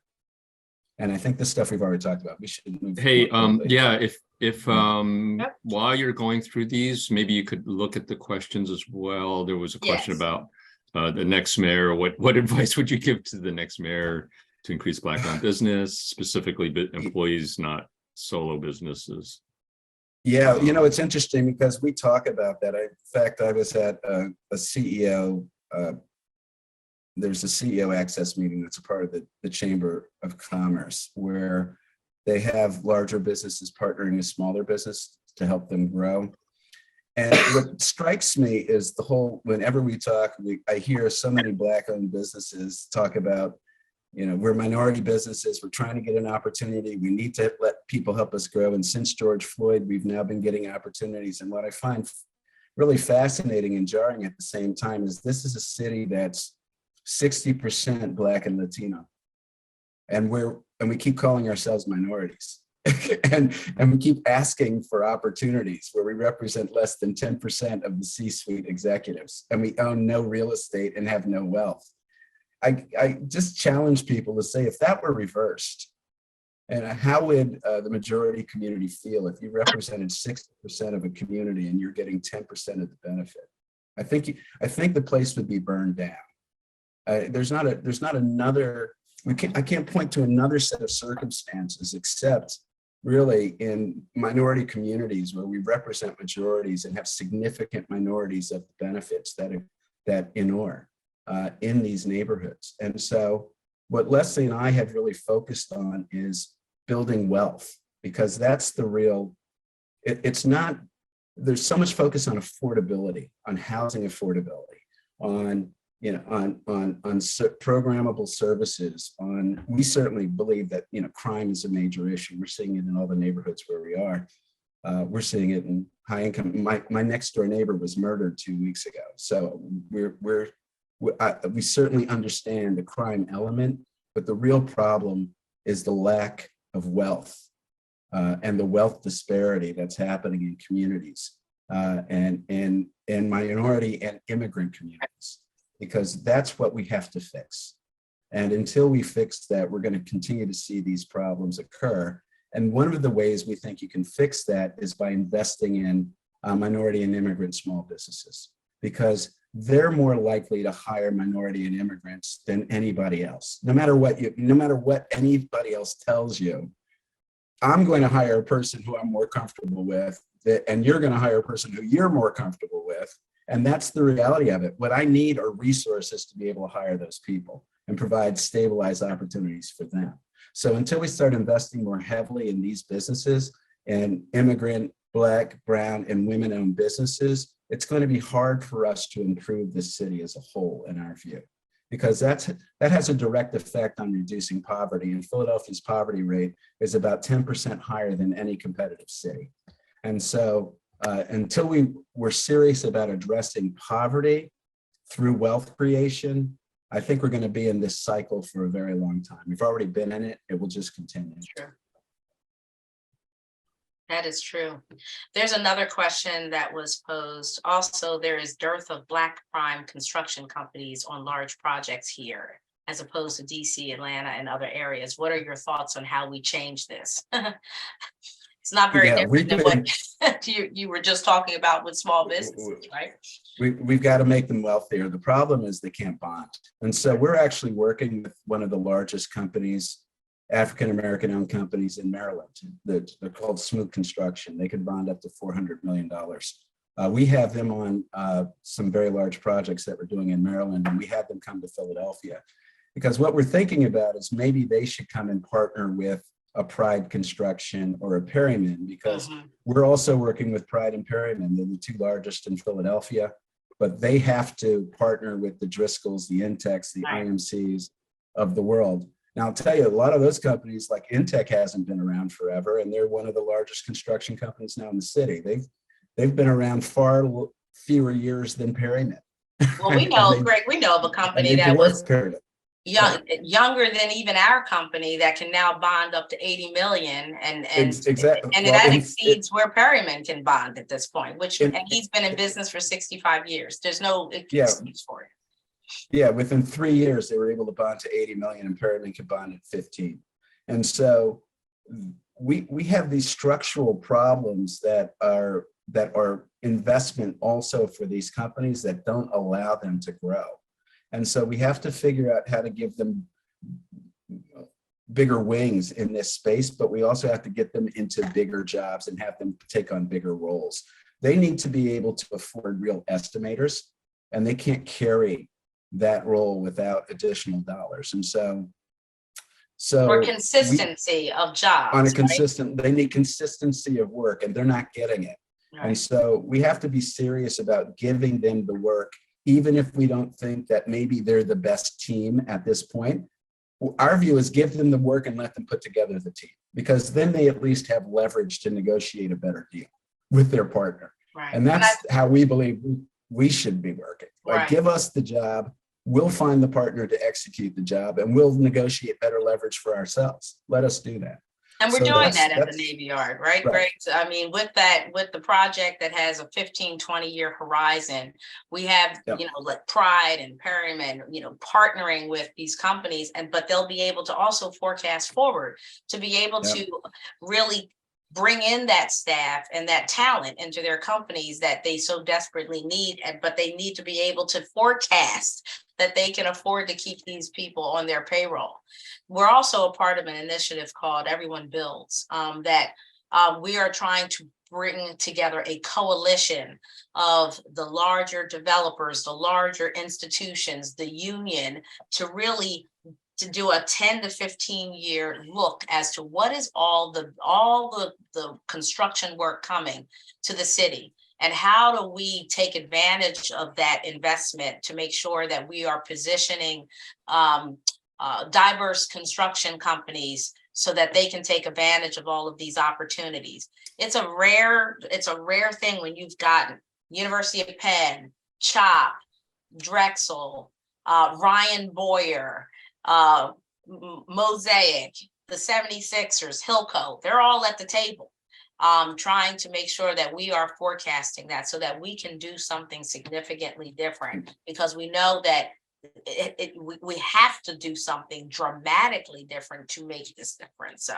Speaker 2: And I think the stuff we've already talked about, we should move.
Speaker 1: Hey, yeah, if while you're going through these, maybe you could look at the questions as well. There was a question about the next mayor. What advice would you give to the next mayor to increase Black-owned business, specifically employees, not solo businesses?
Speaker 2: Yeah, it's interesting because we talk about that. In fact, I was at a CEO. There's a CEO access meeting that's a part of the Chamber of Commerce, where they have larger businesses partnering with smaller business to help them grow. And what strikes me is whenever we talk, I hear so many Black-owned businesses talk about, we're minority businesses, we're trying to get an opportunity, we need to let people help us grow. And since George Floyd, we've now been getting opportunities. And what I find really fascinating and jarring at the same time is this is a city that's 60% Black and Latino. And we keep calling ourselves minorities. and we keep asking for opportunities where we represent less than 10% of the C-suite executives, and we own no real estate and have no wealth. I just challenge people to say, if that were reversed, and how would the majority community feel if you represented 60% of a community and you're getting 10% of the benefit? I think the place would be burned down. There's not another. I can't point to another set of circumstances except really in minority communities where we represent majorities and have significant minorities of the benefits that inure in these neighborhoods. And so what Leslie and I have really focused on is building wealth, because that's the real, it's not, there's so much focus on affordability, on housing affordability, on, you know, on programmable services, on, we certainly believe that, you know, crime is a major issue. We're seeing it in all the neighborhoods where we are. We're seeing it in high income. My next door neighbor was murdered 2 weeks ago. So we certainly understand the crime element, but the real problem is the lack of wealth and the wealth disparity that's happening in communities and minority and immigrant communities, because that's what we have to fix. And until we fix that, we're going to continue to see these problems occur. And one of the ways we think you can fix that is by investing in minority and immigrant small businesses, because they're more likely to hire minority and immigrants than anybody else. No matter what anybody else tells you, I'm going to hire a person who I'm more comfortable with, and you're going to hire a person who you're more comfortable with. And that's the reality of it. What I need are resources to be able to hire those people and provide stabilized opportunities for them. So until we start investing more heavily in these businesses and immigrant, Black, brown, and women-owned businesses, it's going to be hard for us to improve the city as a whole, in our view, because that has a direct effect on reducing poverty. And Philadelphia's poverty rate is about 10% higher than any competitive city. And so until we're serious about addressing poverty through wealth creation, I think we're going to be in this cycle for a very long time. We've already been in it. It will just continue.
Speaker 3: True. That is true. There's another question that was posed. Also, there is dearth of Black prime construction companies on large projects here, as opposed to DC, Atlanta, and other areas. What are your thoughts on how we change this? It's not very different than what you were just talking about with small businesses, right?
Speaker 2: We've got to make them wealthier. The problem is they can't bond. And so we're actually working with one of the largest companies, African-American owned companies in Maryland. They're called Smooth Construction. They could bond up to $400 million. We have them on some very large projects that we're doing in Maryland, and we had them come to Philadelphia, because what we're thinking about is maybe they should come and partner with a Pride Construction or a Perryman, because we're also working with Pride and Perryman. They're the two largest in Philadelphia, but they have to partner with the Driscolls, the Intex, the IMCs of the world. Now, I'll tell you, a lot of those companies, like Intech, hasn't been around forever, and they're one of the largest construction companies now in the city. They've been around far fewer years than Perryman.
Speaker 3: Well, we know, Greg, we know of a company that was
Speaker 2: Perryman.
Speaker 3: Younger than even our company that can now bond up to 80 million, and
Speaker 2: exactly,
Speaker 3: and that exceeds where Perryman can bond at this point, which and he's been in business for 65 years. There's no excuse for it.
Speaker 2: Yeah, within 3 years, they were able to bond to 80 million, and Perryman could bond at 15. And so we have these structural problems that are investment also for these companies that don't allow them to grow. And so we have to figure out how to give them bigger wings in this space, but we also have to get them into bigger jobs and have them take on bigger roles. They need to be able to afford real estimators, and they can't carry that role without additional dollars. And so
Speaker 3: for consistency of jobs.
Speaker 2: On a consistent, right? They need consistency of work, and they're not getting it. Right. And so we have to be serious about giving them the work, even if we don't think that maybe they're the best team at this point. Our view is give them the work and let them put together the team, because then they at least have leverage to negotiate a better deal with their partner. Right. And that's how we believe we should be working. Like, right. Give us the job, we'll find the partner to execute the job, and we'll negotiate better leverage for ourselves. Let us do that.
Speaker 3: And we're doing that at the Navy Yard, right, Greg? So, I mean, with the project that has a 15-20 year horizon, we have, like Pride and Perryman, partnering with these companies, but they'll be able to also forecast forward to be able to really bring in that staff and that talent into their companies that they so desperately need, but they need to be able to forecast that they can afford to keep these people on their payroll. We're also a part of an initiative called Everyone Builds, that we are trying to bring together a coalition of the larger developers, the larger institutions, the union, to really to do a 10 to 15 year look as to what is all the construction work coming to the city, and how do we take advantage of that investment to make sure that we are positioning diverse construction companies so that they can take advantage of all of these opportunities. It's a rare thing when you've got University of Penn, CHOP, Drexel, Ryan Boyer, Mosaic, the 76ers, Hilco, they're all at the table, trying to make sure that we are forecasting that so that we can do something significantly different, because we know that we have to do something dramatically different to make this difference. So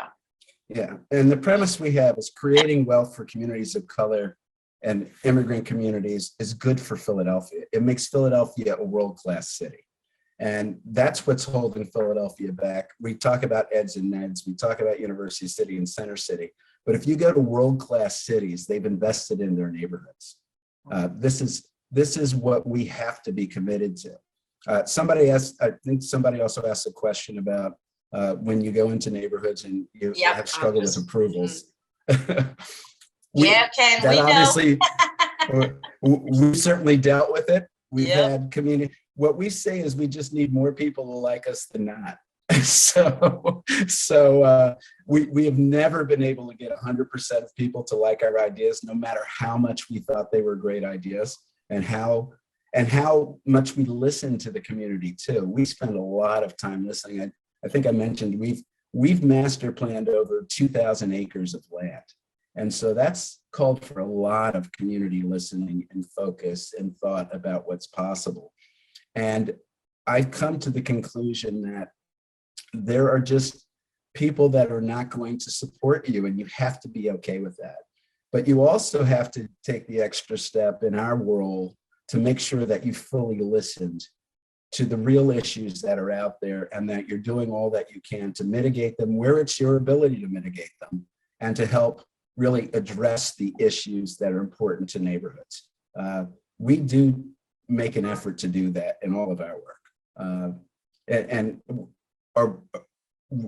Speaker 2: yeah, and the premise we have is creating wealth for communities of color and immigrant communities is good for Philadelphia. It makes Philadelphia a world-class city. And that's what's holding Philadelphia back. We talk about Eds and Neds, we talk about University City and Center City, but if you go to world-class cities, they've invested in their neighborhoods. This is what we have to be committed to. Somebody asked, I think somebody also asked a question about when you go into neighborhoods and you have struggled with approvals.
Speaker 3: Ken, we
Speaker 2: obviously, we certainly dealt with it. We've had community. What we say is we just need more people to like us than not. So we have never been able to get 100% of people to like our ideas, no matter how much we thought they were great ideas, and how much we listen to the community too. We spend a lot of time listening. I think I mentioned we've master planned over 2,000 acres of land. And so that's called for a lot of community listening and focus and thought about what's possible. And I've come to the conclusion that there are just people that are not going to support you, and you have to be okay with that. But you also have to take the extra step in our world to make sure that you fully listened to the real issues that are out there, and that you're doing all that you can to mitigate them where it's your ability to mitigate them, and to help really address the issues that are important to neighborhoods. We do make an effort to do that in all of our work.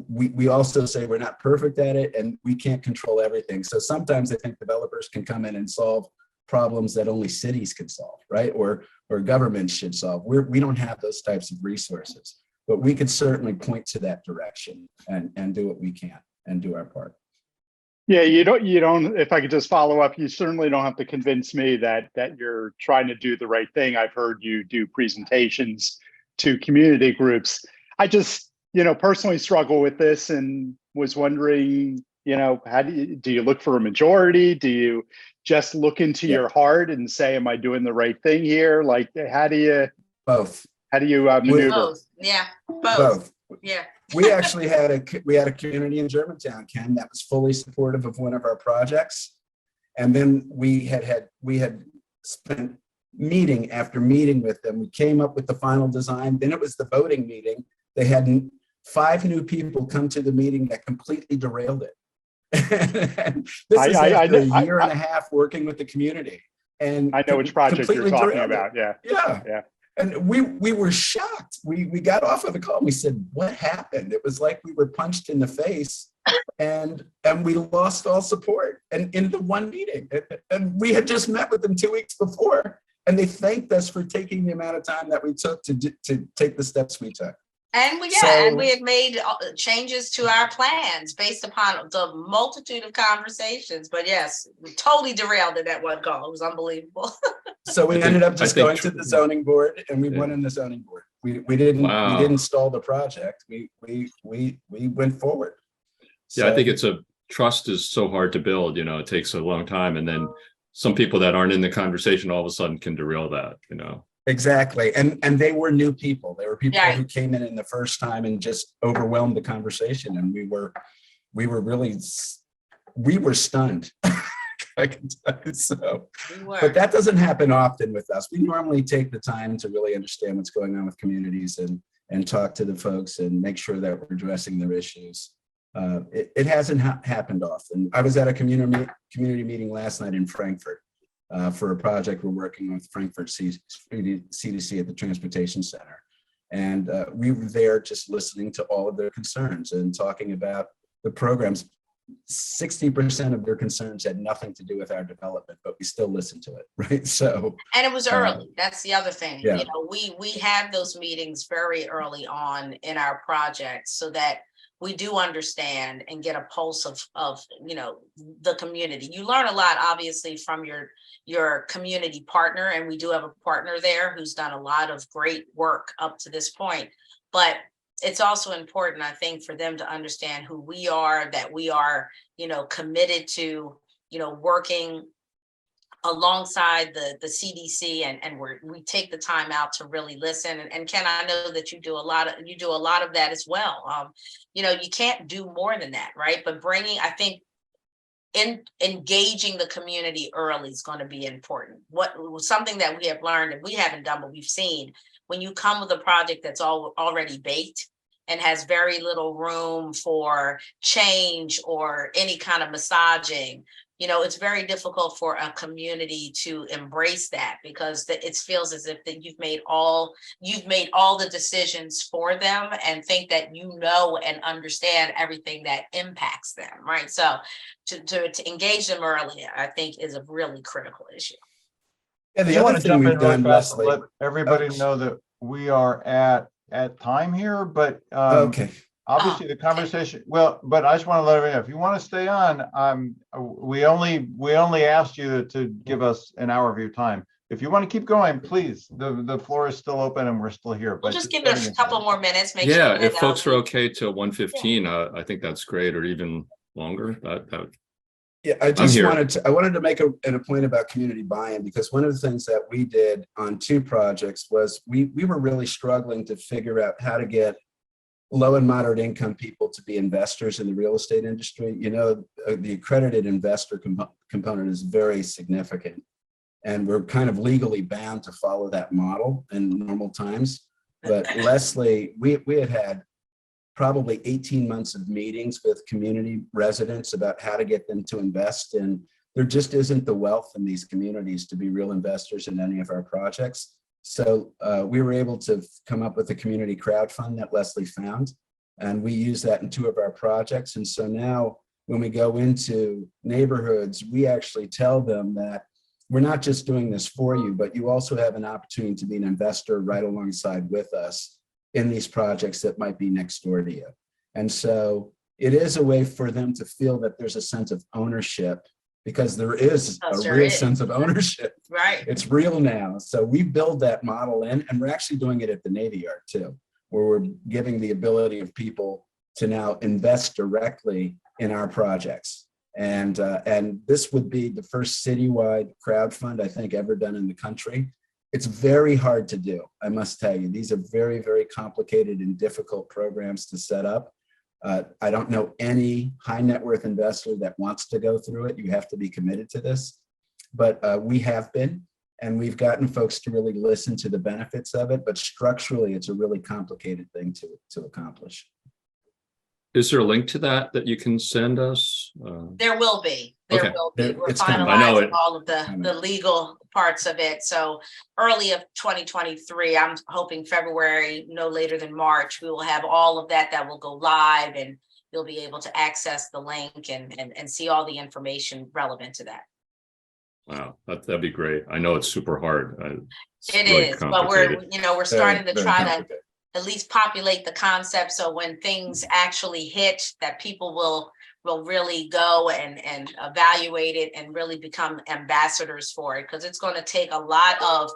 Speaker 2: We also say we're not perfect at it, and we can't control everything. So sometimes I think developers can come in and solve problems that only cities can solve, right? Or governments should solve. We don't have those types of resources, but we could certainly point to that direction and do what we can and do our part.
Speaker 5: Yeah, you don't, if I could just follow up, you certainly don't have to convince me that you're trying to do the right thing. I've heard you do presentations to community groups. I just, personally struggle with this and was wondering, how do you look for a majority? Do you just look into your heart and say, am I doing the right thing here? Like, how do you?
Speaker 2: Both.
Speaker 5: How do you maneuver?
Speaker 3: Both. Yeah, both. Yeah.
Speaker 2: We actually had a community in Germantown, Ken, that was fully supportive of one of our projects. And then we had spent meeting after meeting with them. We came up with the final design. Then it was the voting meeting. They had 5 new people come to the meeting that completely derailed it. This is after a year and a half working with the community. And
Speaker 5: I know which project you're talking about. Yeah.
Speaker 2: And we were shocked. We got off of the call and we said, what happened? It was like we were punched in the face and we lost all support and in the one meeting. And we had just met with them 2 weeks before, and they thanked us for taking the amount of time that we took to take the steps we took.
Speaker 3: And we had made changes to our plans based upon the multitude of conversations. But yes, we totally derailed it at one call. It was unbelievable.
Speaker 2: So we ended up just going to the zoning board, and we won in the zoning board. We didn't stall the project. We went forward.
Speaker 1: Yeah, I think trust is so hard to build. It takes a long time, and then some people that aren't in the conversation all of a sudden can derail that.
Speaker 2: Exactly. And they were new people. They were people who came in the first time and just overwhelmed the conversation. And we were stunned. I can tell you so. But that doesn't happen often with us. We normally take the time to really understand what's going on with communities and talk to the folks and make sure that we're addressing their issues. It hasn't happened often. I was at a community meeting last night in Frankfurt. For a project we're working with Frankfurt C2C at the Transportation Center. And we were there just listening to all of their concerns and talking about the programs. 60% of their concerns had nothing to do with our development, but we still listened to it, right? So,
Speaker 3: and it was early. That's the other thing.
Speaker 2: yeah.
Speaker 3: You know, we have those meetings very early on in our projects so that we do understand and get a pulse of you know, the community. You learn a lot, obviously, from your community partner, and we do have a partner there who's done a lot of great work up to this point. But it's also important, I think, for them to understand who we are, that we are, you know, committed to, you know, working alongside the CDC, and we take the time out to really listen. And Ken, I know that you do a lot of that as well. You know, you can't do more than that, right? But I think engaging the community early is going to be important. Something that we have learned, and we haven't done, but we've seen, when you come with a project that's already baked and has very little room for change or any kind of massaging, you know, it's very difficult for a community to embrace that, because it feels as if that you've made all the decisions for them and think that you know and understand everything that impacts them, right? So to engage them early, I think, is a really critical issue.
Speaker 2: Yeah, the
Speaker 4: You want
Speaker 2: other
Speaker 4: to
Speaker 2: thing
Speaker 4: jump
Speaker 2: we've
Speaker 4: in real
Speaker 2: done,
Speaker 4: fast and
Speaker 2: Leslie.
Speaker 4: let everybody know that we are at time here, but
Speaker 2: Okay.
Speaker 4: obviously the conversation, well, but I just want to let everybody know, if you want to stay on, we only asked you to give us an hour of your time. If you want to keep going, please, the floor is still open and we're still here.
Speaker 3: We'll just give it a couple more minutes.
Speaker 1: Yeah, if folks are okay till 1:15, I think that's great, or even longer. That
Speaker 2: Yeah, I just
Speaker 1: here.
Speaker 2: wanted to make a point about community buy-in, because one of the things that we did on 2 projects was we were really struggling to figure out how to get low and moderate income people to be investors in the real estate industry. You know, the accredited investor component is very significant, and we're kind of legally bound to follow that model in normal times. But Leslie, we had probably 18 months of meetings with community residents about how to get them to invest. And there just isn't the wealth in these communities to be real investors in any of our projects. So we were able to come up with a community crowd fund that Leslie found, and we use that in 2 of our projects. And so now when we go into neighborhoods, we actually tell them that we're not just doing this for you, but you also have an opportunity to be an investor right alongside with us in these projects that might be next door to you. And so it is a way for them to feel that there's a sense of ownership, because there is a real sense of ownership.
Speaker 3: Right.
Speaker 2: It's real now. So we build that model in, and we're actually doing it at the Navy Yard too, where we're giving the ability of people to now invest directly in our projects. And this would be the first citywide crowdfund I think ever done in the country. It's very hard to do, I must tell you. These are very, very complicated and difficult programs to set up. I don't know any high net worth investor that wants to go through it. You have to be committed to this, but we have been, and we've gotten folks to really listen to the benefits of it. But structurally, it's a really complicated thing to accomplish.
Speaker 1: Is there a link to that you can send us?
Speaker 3: There will be.
Speaker 1: Okay.
Speaker 3: We're
Speaker 2: It's coming.
Speaker 1: I know
Speaker 3: finalizing
Speaker 1: it.
Speaker 3: all of the legal parts of it. So early of 2023, I'm hoping February, no later than March, we will have all of that will go live, and you'll be able to access the link and see all the information relevant to that.
Speaker 1: Wow, that'd be great. I know it's super hard.
Speaker 3: It is, but we're starting to try to at least populate the concept, so when things actually hit, that people will really go and evaluate it and really become ambassadors for it, because it's going to take a lot of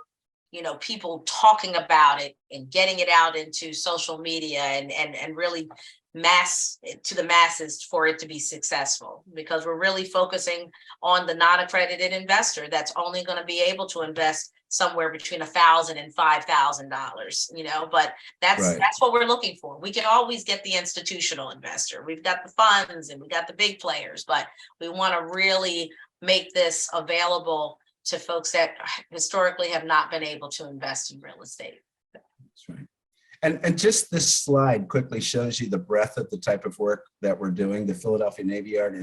Speaker 3: people talking about it and getting it out into social media and really to the masses for it to be successful, because we're really focusing on the non-accredited investor that's only going to be able to invest somewhere between $1,000 and $5,000, but that's what we're looking for. We can always get the institutional investor. We've got the funds and we got the big players, but we want to really make this available to folks that historically have not been able to invest in real estate.
Speaker 2: That's right. And just this slide quickly shows you the breadth of the type of work that we're doing. The Philadelphia Navy Yard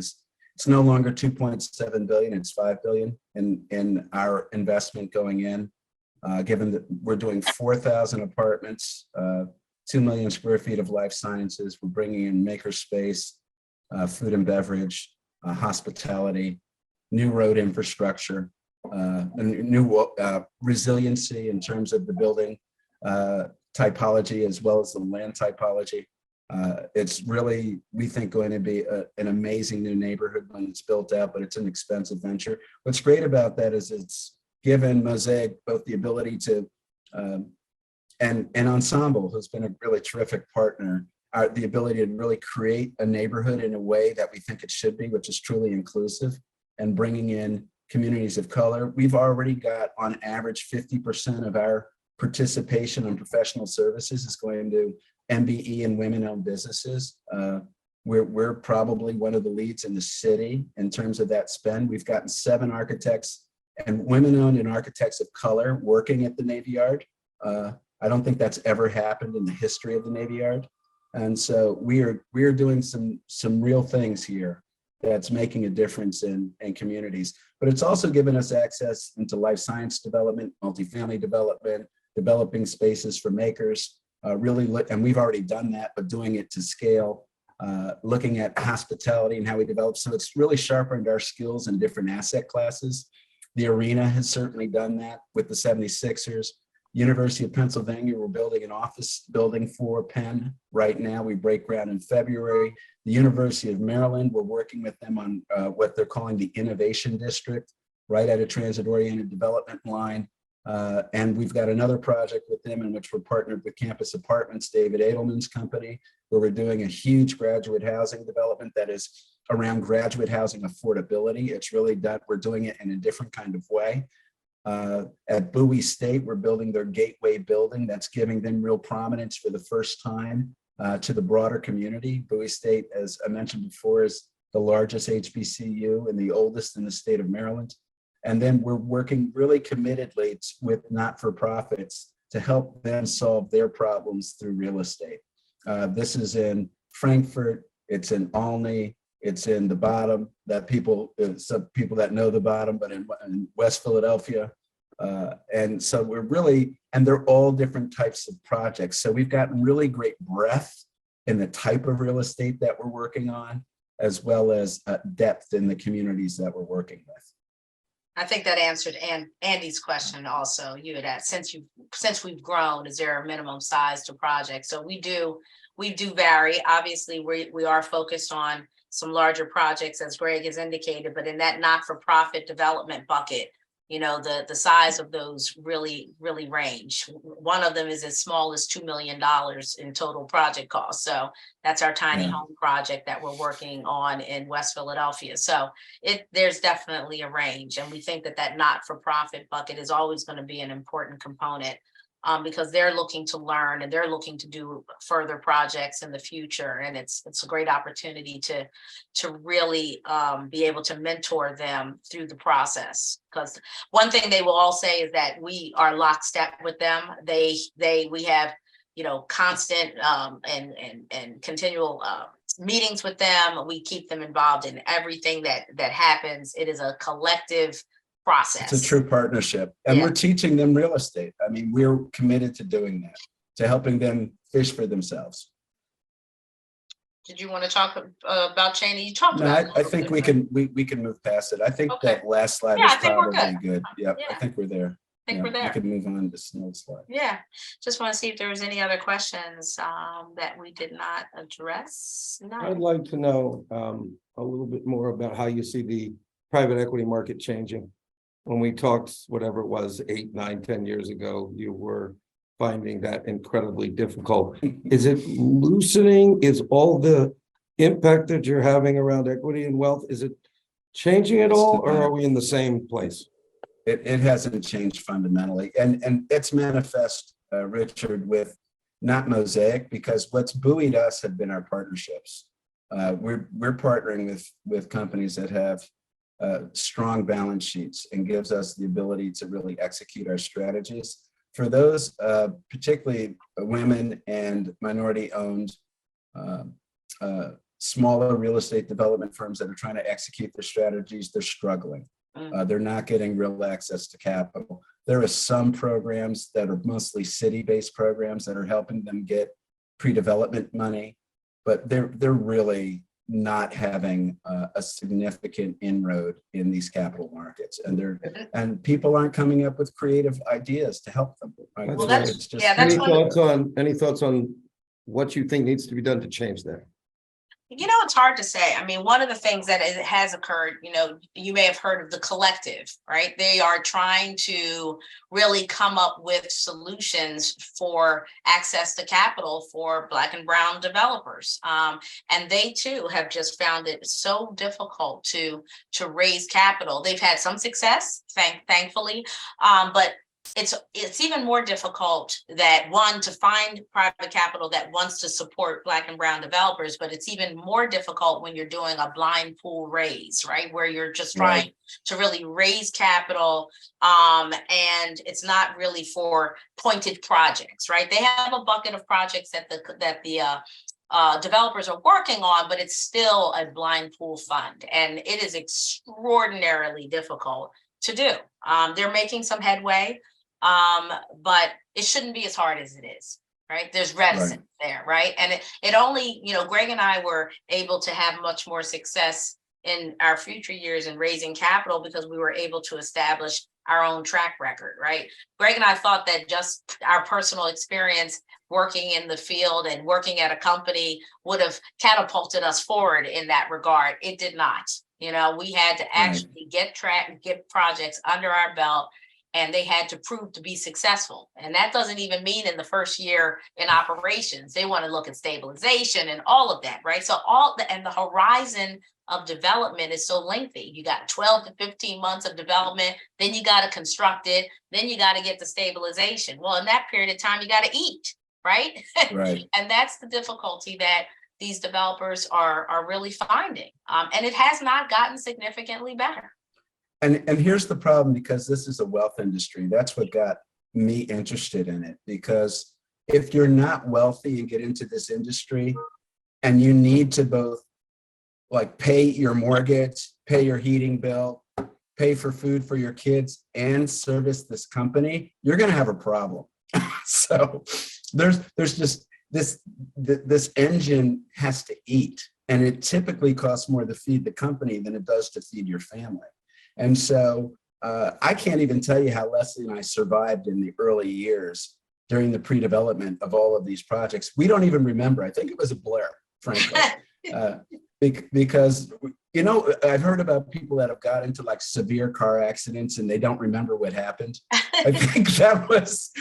Speaker 2: it's no longer $2.7 billion, it's $5 billion in our investment going in. given that we're doing 4,000 apartments, 2 million square feet of life sciences. We're bringing in makerspace, food and beverage, hospitality, new road infrastructure, and new resiliency in terms of the building typology as well as the land typology. It's really, we think, going to be an amazing new neighborhood when it's built out, but it's an expensive venture. What's great about that is it's given Mosaic both the ability to, and Ensemble, who's been a really terrific partner, the ability to really create a neighborhood in a way that we think it should be, which is truly inclusive, and bringing in communities of color. We've already got on average 50% of our participation in professional services is going to MBE and women-owned businesses. We're probably one of the leads in the city in terms of that spend. We've gotten 7 architects and women-owned and architects of color working at the Navy Yard. I don't think that's ever happened in the history of the Navy Yard. And so we are doing some real things here that's making a difference in communities. But it's also given us access into life science development, multifamily development, developing spaces for makers, and we've already done that, but doing it to scale, looking at hospitality and how we develop. So it's really sharpened our skills in different asset classes. The arena has certainly done that with the 76ers. University of Pennsylvania, we're building an office building for Penn right now. We break ground in February. The University of Maryland, we're working with them on what they're calling the Innovation District, right at a transit-oriented development line. And we've got another project with them in which we're partnered with Campus Apartments, David Edelman's company, where we're doing a huge graduate housing development that is around graduate housing affordability. It's really done, we're doing it in a different kind of way. At Bowie State, we're building their gateway building that's giving them real prominence for the first time to the broader community. Bowie State, as I mentioned before, is the largest HBCU and the oldest in the state of Maryland. And then we're working really committedly with not-for-profits to help them solve their problems through real estate. This is in Frankfurt, it's in Olney, it's in the Bottom, that some people that know the Bottom, but in West Philadelphia. And so we're really, and they're all different types of projects. So we've gotten really great breadth in the type of real estate that we're working on, as well as depth in the communities that we're working with.
Speaker 3: I think that answered Andy's question also. You had asked, since we've grown, is there a minimum size to projects? So we do vary. Obviously, we are focused on some larger projects, as Greg has indicated, but in that not-for-profit development bucket, you know, the size of those really range. One of them is as small as $2 million in total project cost. So that's our tiny home project that we're working on in West Philadelphia. So there's definitely a range. And we think that not-for-profit bucket is always going to be an important component because they're looking to learn and they're looking to do further projects in the future. And it's a great opportunity to really be able to mentor them through the process. Because one thing they will all say is that we are lockstep with them. We have, you know, constant and continual meetings with them. We keep them involved in everything that happens. It is a collective process.
Speaker 2: It's a true partnership. And we're teaching them real estate. I mean, we're committed to doing that, to helping them fish for themselves.
Speaker 3: Did you want to talk about Cheney? You talked about it.
Speaker 2: I think we can move past it. I think that last slide is probably good. Yeah, I think we're there.
Speaker 3: I think we're there.
Speaker 2: We can move on to the next slide.
Speaker 3: Yeah, just want to see if there was any other questions that we did not address. No.
Speaker 6: I'd like to know a little bit more about how you see the private equity market changing. When we talked, whatever it was, 8, 9, 10 years ago, you were finding that incredibly difficult. Is it loosening? Is all the impact that you're having around equity and wealth, is it changing at all, or are we in the same place?
Speaker 2: It hasn't changed fundamentally. And it's manifest, Richard, with not Mosaic, because what's buoyed us have been our partnerships. We're partnering with companies that have strong balance sheets and gives us the ability to really execute our strategies. For those, particularly women and minority-owned smaller real estate development firms that are trying to execute their strategies, they're struggling. They're not getting real access to capital. There are some programs that are mostly city-based programs that are helping them get pre-development money, but they're really not having a significant inroad in these capital markets, and people aren't coming up with creative ideas to help them. Right?
Speaker 6: Well,
Speaker 2: It's just,
Speaker 6: any thoughts on what you think needs to be done to change that?
Speaker 3: It's hard to say. I mean, one of the things that has occurred, you may have heard of the collective, right? They are trying to really come up with solutions for access to capital for Black and Brown developers. And they too have just found it so difficult to raise capital. They've had some success, thankfully, but it's even more difficult to find private capital that wants to support Black and Brown developers, but it's even more difficult when you're doing a blind pool raise, right? Where you're just trying to really raise capital, and it's not really for pointed projects, right? They have a bucket of projects that the developers are working on, but it's still a blind pool fund, and it is extraordinarily difficult to do. They're making some headway. But it shouldn't be as hard as it is, right? There's reticence there, right? And it only, Greg and I were able to have much more success in our future years in raising capital because we were able to establish our own track record, right? Greg and I thought that just our personal experience working in the field and working at a company would have catapulted us forward in that regard. It did not. We had to actually get projects under our belt, and they had to prove to be successful. And that doesn't even mean in the first year in operations. They want to look at stabilization and all of that, right? So the horizon of development is so lengthy. You got 12 to 15 months of development, then you got to construct it, then you got to get the stabilization. Well, in that period of time, you got to eat, right?
Speaker 2: Right.
Speaker 3: And that's the difficulty that these developers are really finding. And it has not gotten significantly better.
Speaker 2: And here's the problem, because this is a wealth industry. That's what got me interested in it, because if you're not wealthy and get into this industry and you need to both pay your mortgage, pay your heating bill, pay for food for your kids, and service this company, you're going to have a problem. So there's just this engine has to eat, and it typically costs more to feed the company than it does to feed your family. And so I can't even tell you how Leslie and I survived in the early years during the pre-development of all of these projects. We don't even remember. I think it was a blur, frankly, because, I've heard about people that have got into severe car accidents and they don't remember what happened. I think that was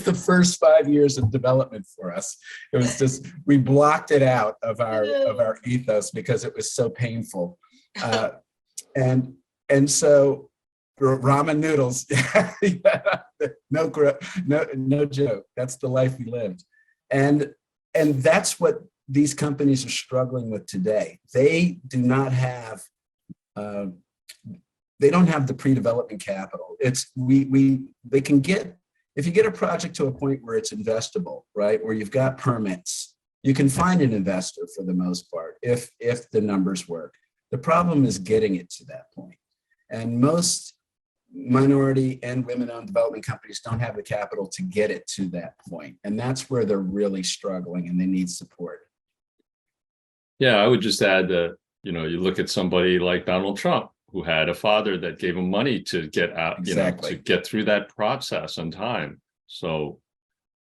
Speaker 2: the first 5 years of development for us. It was just, we blocked it out of our ethos because it was so painful. And so ramen noodles, no joke. That's the life we lived. And that's what these companies are struggling with today. They do not have, they don't have the pre-development capital. They can get, if you get a project to a point where it's investable, right? Where you've got permits, you can find an investor for the most part, if the numbers work. The problem is getting it to that point. And most minority and women-owned development companies don't have the capital to get it to that point. And that's where they're really struggling, and they need support.
Speaker 1: Yeah, I would just add that, you look at somebody like Donald Trump, who had a father that gave him money to get out,
Speaker 2: Exactly.
Speaker 1: to get through that process on time. So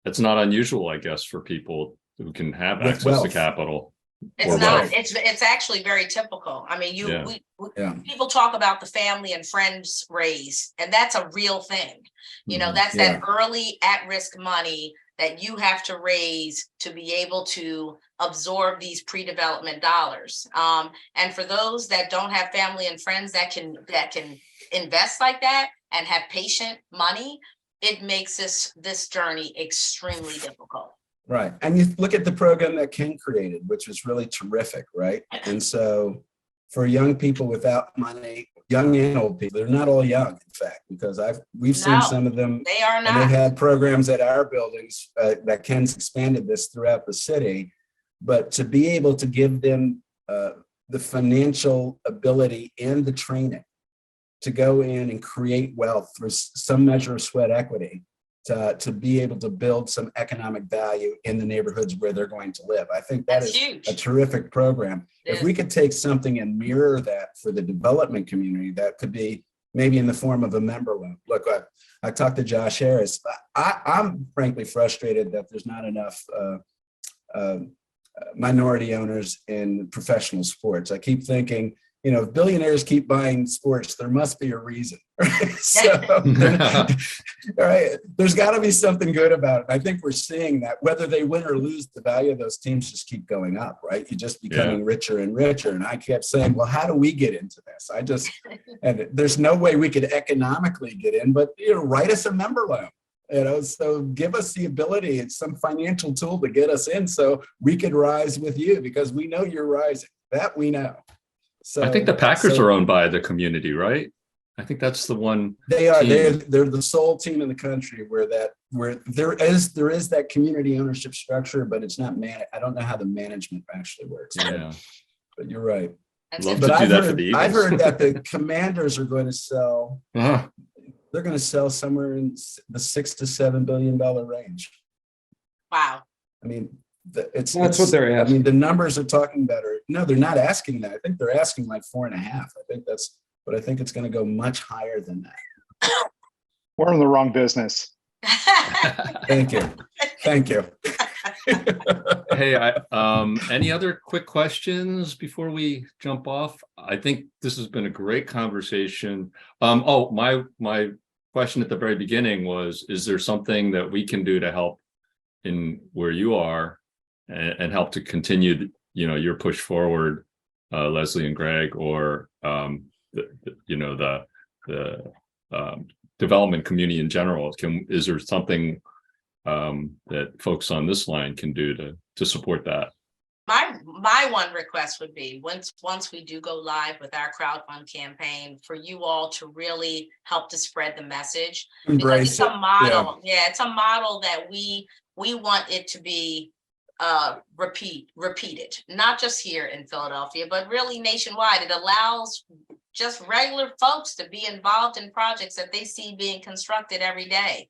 Speaker 1: it's not unusual, I guess, for people who can have
Speaker 2: With
Speaker 1: access
Speaker 2: wealth.
Speaker 1: to capital.
Speaker 3: It's
Speaker 1: Or
Speaker 3: not.
Speaker 1: wealth.
Speaker 3: It's actually very typical. I mean,
Speaker 2: Yeah.
Speaker 3: people talk about the family and friends raise, and that's a real thing. That's
Speaker 2: Yeah.
Speaker 3: that early at-risk money that you have to raise to be able to absorb these pre-development dollars. And for those that don't have family and friends that can invest like that and have patient money, it makes this journey extremely difficult.
Speaker 2: Right. And you look at the program that Ken created, which was really terrific, right? And so for young people without money, young and old people, they're not all young, in fact, because we've seen some of them.
Speaker 3: They are
Speaker 2: And
Speaker 3: not.
Speaker 2: they've had programs at our buildings that Ken's expanded this throughout the city. But to be able to give them the financial ability and the training to go in and create wealth through some measure of sweat equity to be able to build some economic value in the neighborhoods where they're going to live. I think that
Speaker 3: That's
Speaker 2: is
Speaker 3: huge.
Speaker 2: a terrific program.
Speaker 3: It
Speaker 2: If
Speaker 3: is.
Speaker 2: we could take something and mirror that for the development community, that could be maybe in the form of a member loan. Look, I talked to Josh Harris. I'm frankly frustrated that there's not enough minority owners in professional sports. I keep thinking, if billionaires keep buying sports, there must be a reason. So, right, there's got to be something good about it. I think we're seeing that whether they win or lose, the value of those teams just keep going up, right? You're just becoming richer and richer. And I kept saying, well, how do we get into this? And there's no way we could economically get in, but write us a member loan. So give us the ability, it's some financial tool to get us in so we could rise with you, because we know you're rising. That we know. So
Speaker 1: I think the Packers are owned by the community, right? I think that's the one.
Speaker 2: They are.
Speaker 1: team.
Speaker 2: They're the sole team in the country where there is that community ownership structure, but it's not I don't know how the management actually works.
Speaker 1: Yeah.
Speaker 2: But you're right.
Speaker 3: That's
Speaker 1: Love
Speaker 3: it.
Speaker 1: to
Speaker 2: But
Speaker 1: do that for the Eagles.
Speaker 2: I've heard that the Commanders are going to sell.
Speaker 1: Uh-huh.
Speaker 2: They're going to sell somewhere in the $6 to $7 billion range.
Speaker 3: Wow.
Speaker 2: I mean,
Speaker 6: That's what they're
Speaker 2: I
Speaker 6: asking.
Speaker 2: mean, the numbers are talking about no, they're not asking that. I think they're asking like 4.5. I think it's going to go much higher than that.
Speaker 5: We're in the wrong business.
Speaker 2: Thank you. Thank you.
Speaker 1: Hey, any other quick questions before we jump off? I think this has been a great conversation. My question at the very beginning was, is there something that we can do to help in where you are and help to continue, your push forward, Leslie and Greg, or the development community in general? Is there something that folks on this line can do to support that?
Speaker 3: My one request would be once we do go live with our crowdfund campaign, for you all to really help to spread the message.
Speaker 2: Embrace
Speaker 3: it's a
Speaker 2: it.
Speaker 3: model. Yeah, it's a model that we want it to be repeated, not just here in Philadelphia, but really nationwide. It allows just regular folks to be involved in projects that they see being constructed every day.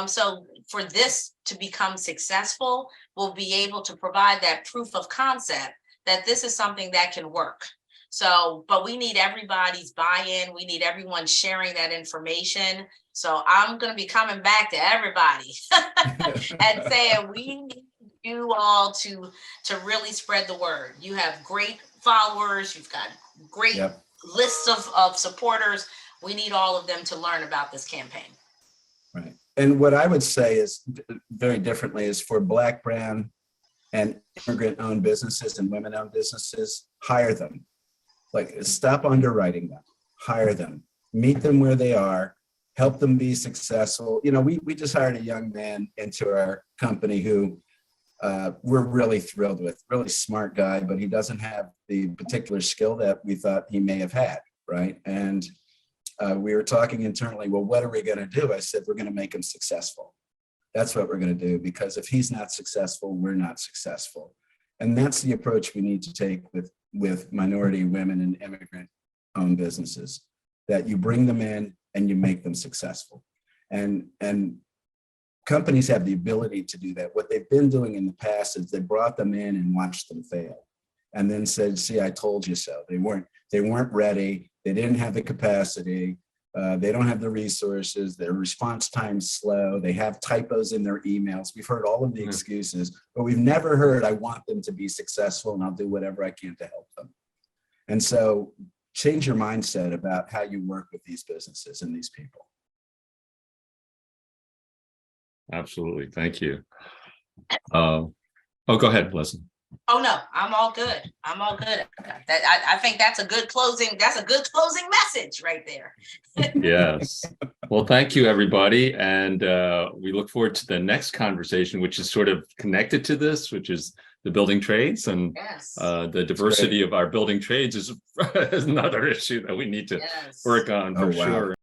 Speaker 3: So for this to become successful, we'll be able to provide that proof of concept that this is something that can work. So, but we need everybody's buy-in. We need everyone sharing that information. So I'm going to be coming back to everybody and saying we need you all to really spread the word. You have great followers. You've got great lists of supporters. We need all of them to learn about this campaign.
Speaker 2: Right. And what I would say is very differently is for Black, brown, and immigrant-owned businesses and women-owned businesses, hire them. Like, stop underwriting them, hire them, meet them where they are, help them be successful. We just hired a young man into our company who we're really thrilled with, really smart guy, but he doesn't have the particular skill that we thought he may have had, right? And we were talking internally, well, what are we going to do? I said, we're going to make him successful. That's what we're going to do, because if he's not successful, we're not successful. And that's the approach we need to take with minority, women, and immigrant-owned businesses, that you bring them in and you make them successful. And companies have the ability to do that. What they've been doing in the past is they brought them in and watched them fail, and then said, see, I told you so. They weren't ready. They didn't have the capacity. They don't have the resources. Their response time's slow. They have typos in their emails. We've heard all of the excuses, but we've never heard, I want them to be successful and I'll do whatever I can to help them. And so change your mindset about how you work with these businesses and these people.
Speaker 1: Absolutely. Thank you. Go ahead, Leslie.
Speaker 3: Oh no, I'm all good. I think that's a good closing. That's a good closing message right there.
Speaker 1: Yes. Well, thank you, everybody. And we look forward to the next conversation, which is sort of connected to this, which is the building trades, and the diversity of our building trades is another issue that we need to work on for sure.